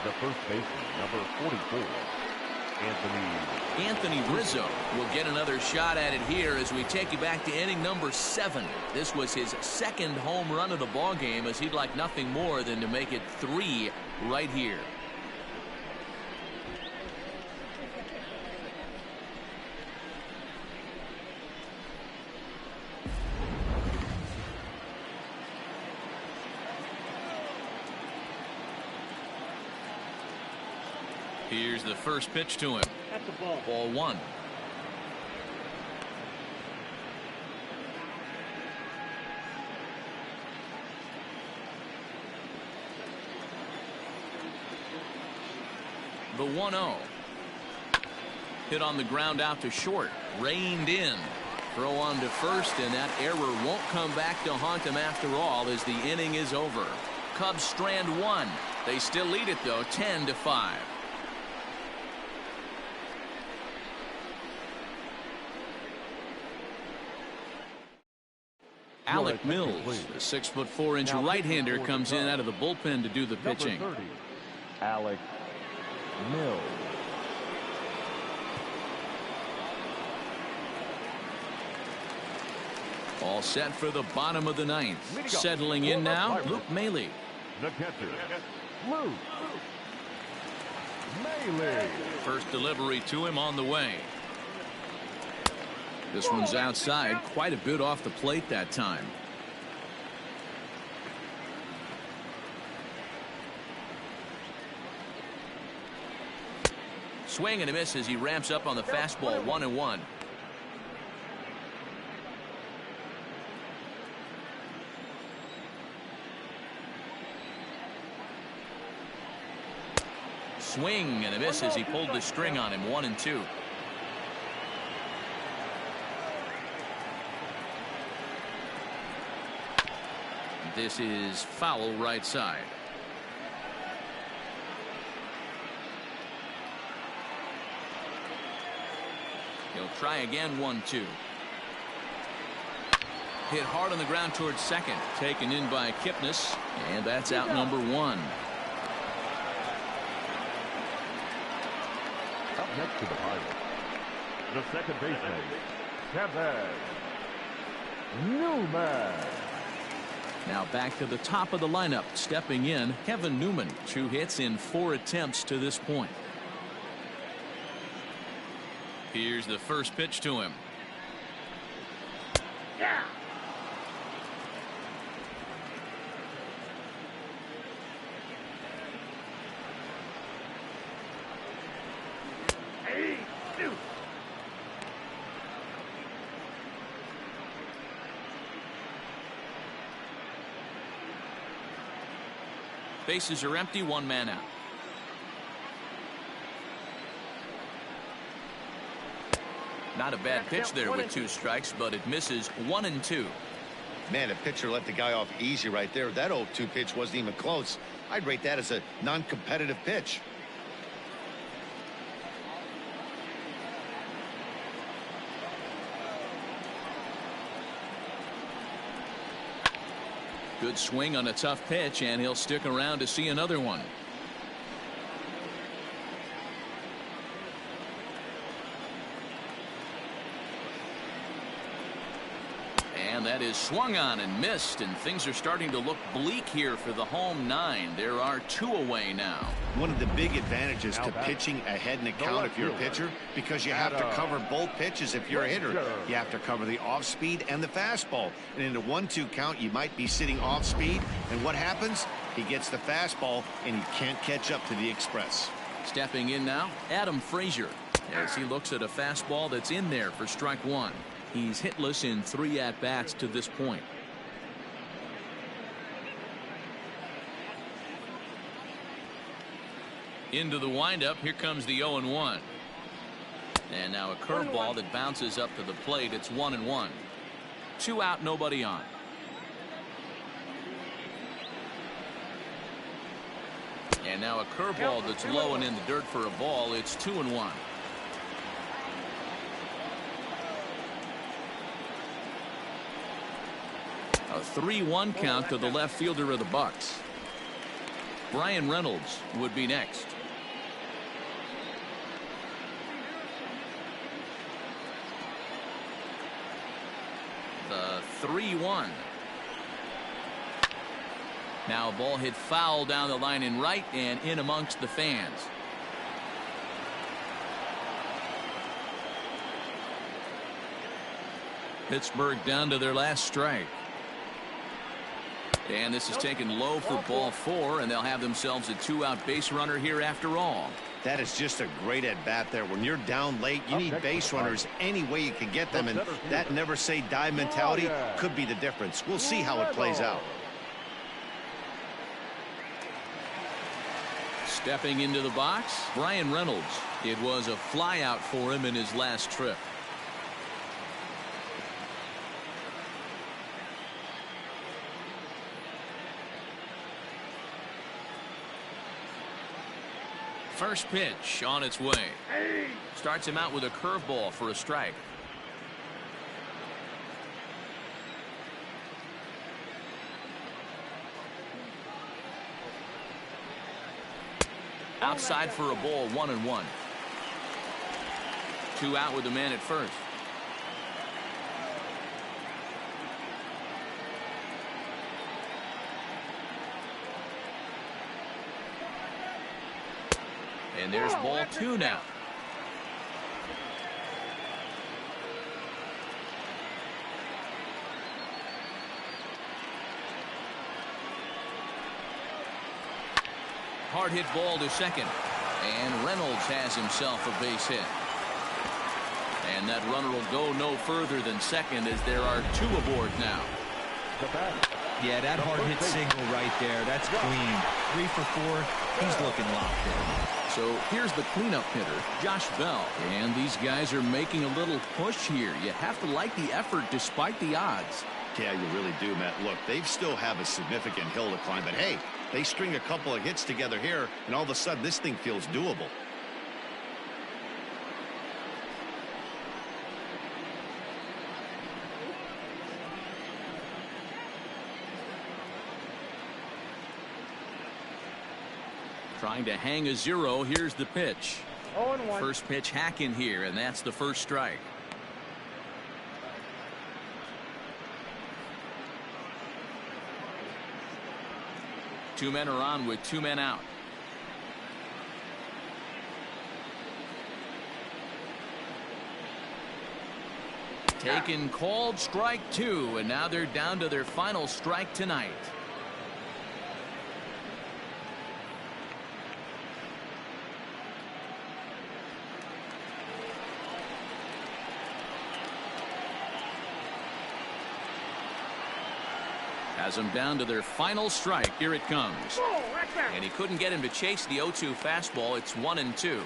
E: The first baseman, number 44,
A: Anthony Rizzo will get another shot at it here as we take you back to inning number 7. This was his second home run of the ball game, as he'd like nothing more than to make it 3 right here. Here's the first pitch to him.
F: That's a ball.
A: Ball 1. The 1-0. Hit on the ground out to short. Reined in. Throw on to first, and that error won't come back to haunt him after all as the inning is over. Cubs strand 1. They still lead it, though, 10-5. Alec Mills, the 6'4" right-hander, comes in out of the bullpen to do the pitching.
E: Number 30, Alec Mills.
A: All set for the bottom of the ninth. Settling in now, Luke Maile.
E: The catcher, Luke Maile.
A: First delivery to him on the way. This one's outside, quite a bit off the plate that time. Swing and a miss as he ramps up on the fastball. 1-1. Swing and a miss as he pulled the string on him. 1-2. This is foul right side. He'll try again. 1-2. Hit hard on the ground towards second. Taken in by Kipnis. And that's out number 1.
E: Up next to the Pirates, the second baseman, Kevin Newman.
A: Now back to the top of the lineup. Stepping in, Kevin Newman. 2 hits in 4 attempts to this point. Here's the first pitch to him.
F: Yeah.
A: Bases are empty. 1 man out. Not a bad pitch there with 2 strikes, but it misses. 1-2.
B: Man, a pitcher let the guy off easy right there. That 0-2 pitch wasn't even close. I'd rate that as a non-competitive pitch.
A: Good swing on a tough pitch, and he'll stick around to see another one. And that is swung on and missed, and things are starting to look bleak here for the home 9. There are 2 away now.
B: One of the big advantages to pitching ahead in the count if you're a pitcher, because you have to cover both pitches if you're a hitter. You have to cover the off speed and the fastball. And in a 1-2 count, you might be sitting off speed. And what happens? He gets the fastball, and you can't catch up to the express.
A: Stepping in now, Adam Frazier, as he looks at a fastball that's in there for strike 1. He's hitless in 3 at-bats to this point. Into the windup. Here comes the 0-1. And now a curveball that bounces up to the plate. It's 1-1. 2 out, nobody on. And now a curveball that's low and in the dirt for a ball. It's 2-1. A 3-1 count to the left fielder of the Bucks. Bryan Reynolds would be next. The 3-1. Now a ball hit foul down the line in right and in amongst the fans. Pittsburgh down to their last strike. And this is taken low for ball 4, and they'll have themselves a 2-out base runner here after all.
B: That is just a great at-bat there. When you're down late, you need base runners any way you can get them, and that never say die mentality could be the difference. We'll see how it plays out.
A: Stepping into the box, Bryan Reynolds. It was a flyout for him in his last trip. First pitch on its way. Starts him out with a curveball for a strike. Outside for a ball, 1-1. 2 out with the man at first. And there's ball 2 now. Hard hit ball to second. And Reynolds has himself a base hit. And that runner will go no further than second as there are 2 aboard now.
D: Yeah, that hard hit single right there. That's clean. 3 for 4. He's looking locked in.
A: So here's the cleanup hitter, Josh Bell. And these guys are making a little push here. You have to like the effort despite the odds.
B: Yeah, you really do, Matt. Look, they still have a significant hill to climb, but hey, they string a couple of hits together here, and all of a sudden this thing feels doable.
A: Trying to hang a 0. Here's the pitch.
F: 0-1.
A: First pitch hack in here, and that's the first strike. Two men are on with 2 men out. Taken, called, strike 2, and now they're down to their final strike tonight. Has them down to their final strike. Here it comes. And he couldn't get him to chase the 0-2 fastball. It's 1-2.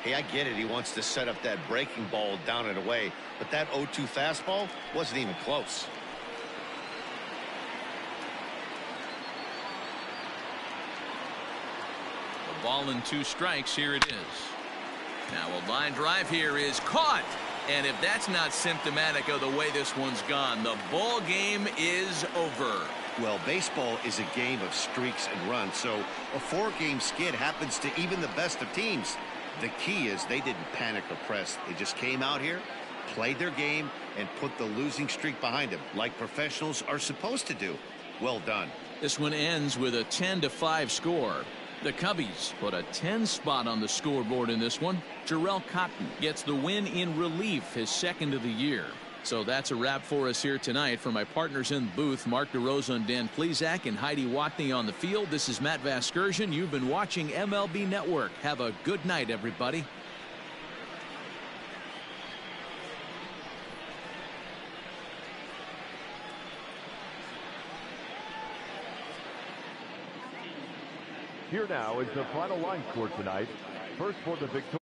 B: Hey, I get it. He wants to set up that breaking ball down and away, but that 0-2 fastball wasn't even close.
A: A ball and 2 strikes. Here it is. Now a line drive here is caught. And if that's not symptomatic of the way this one's gone, the ball game is over.
B: Well, baseball is a game of streaks and runs, so a 4-game skid happens to even the best of teams. The key is they didn't panic or press. They just came out here, played their game, and put the losing streak behind them, like professionals are supposed to do. Well done.
A: This one ends with a 10-5 score. The Cubbies put a 10 spot on the scoreboard in this one. Jarrell Cotton gets the win in relief, his 2nd of the year. So that's a wrap for us here tonight. For my partners in the booth, Mark DeRosa and Dan Plesac and Heidi Watney on the field, this is Matt Vasgersian. You've been watching MLB Network. Have a good night, everybody.
E: Here now is the final line score tonight. First for the Victoria.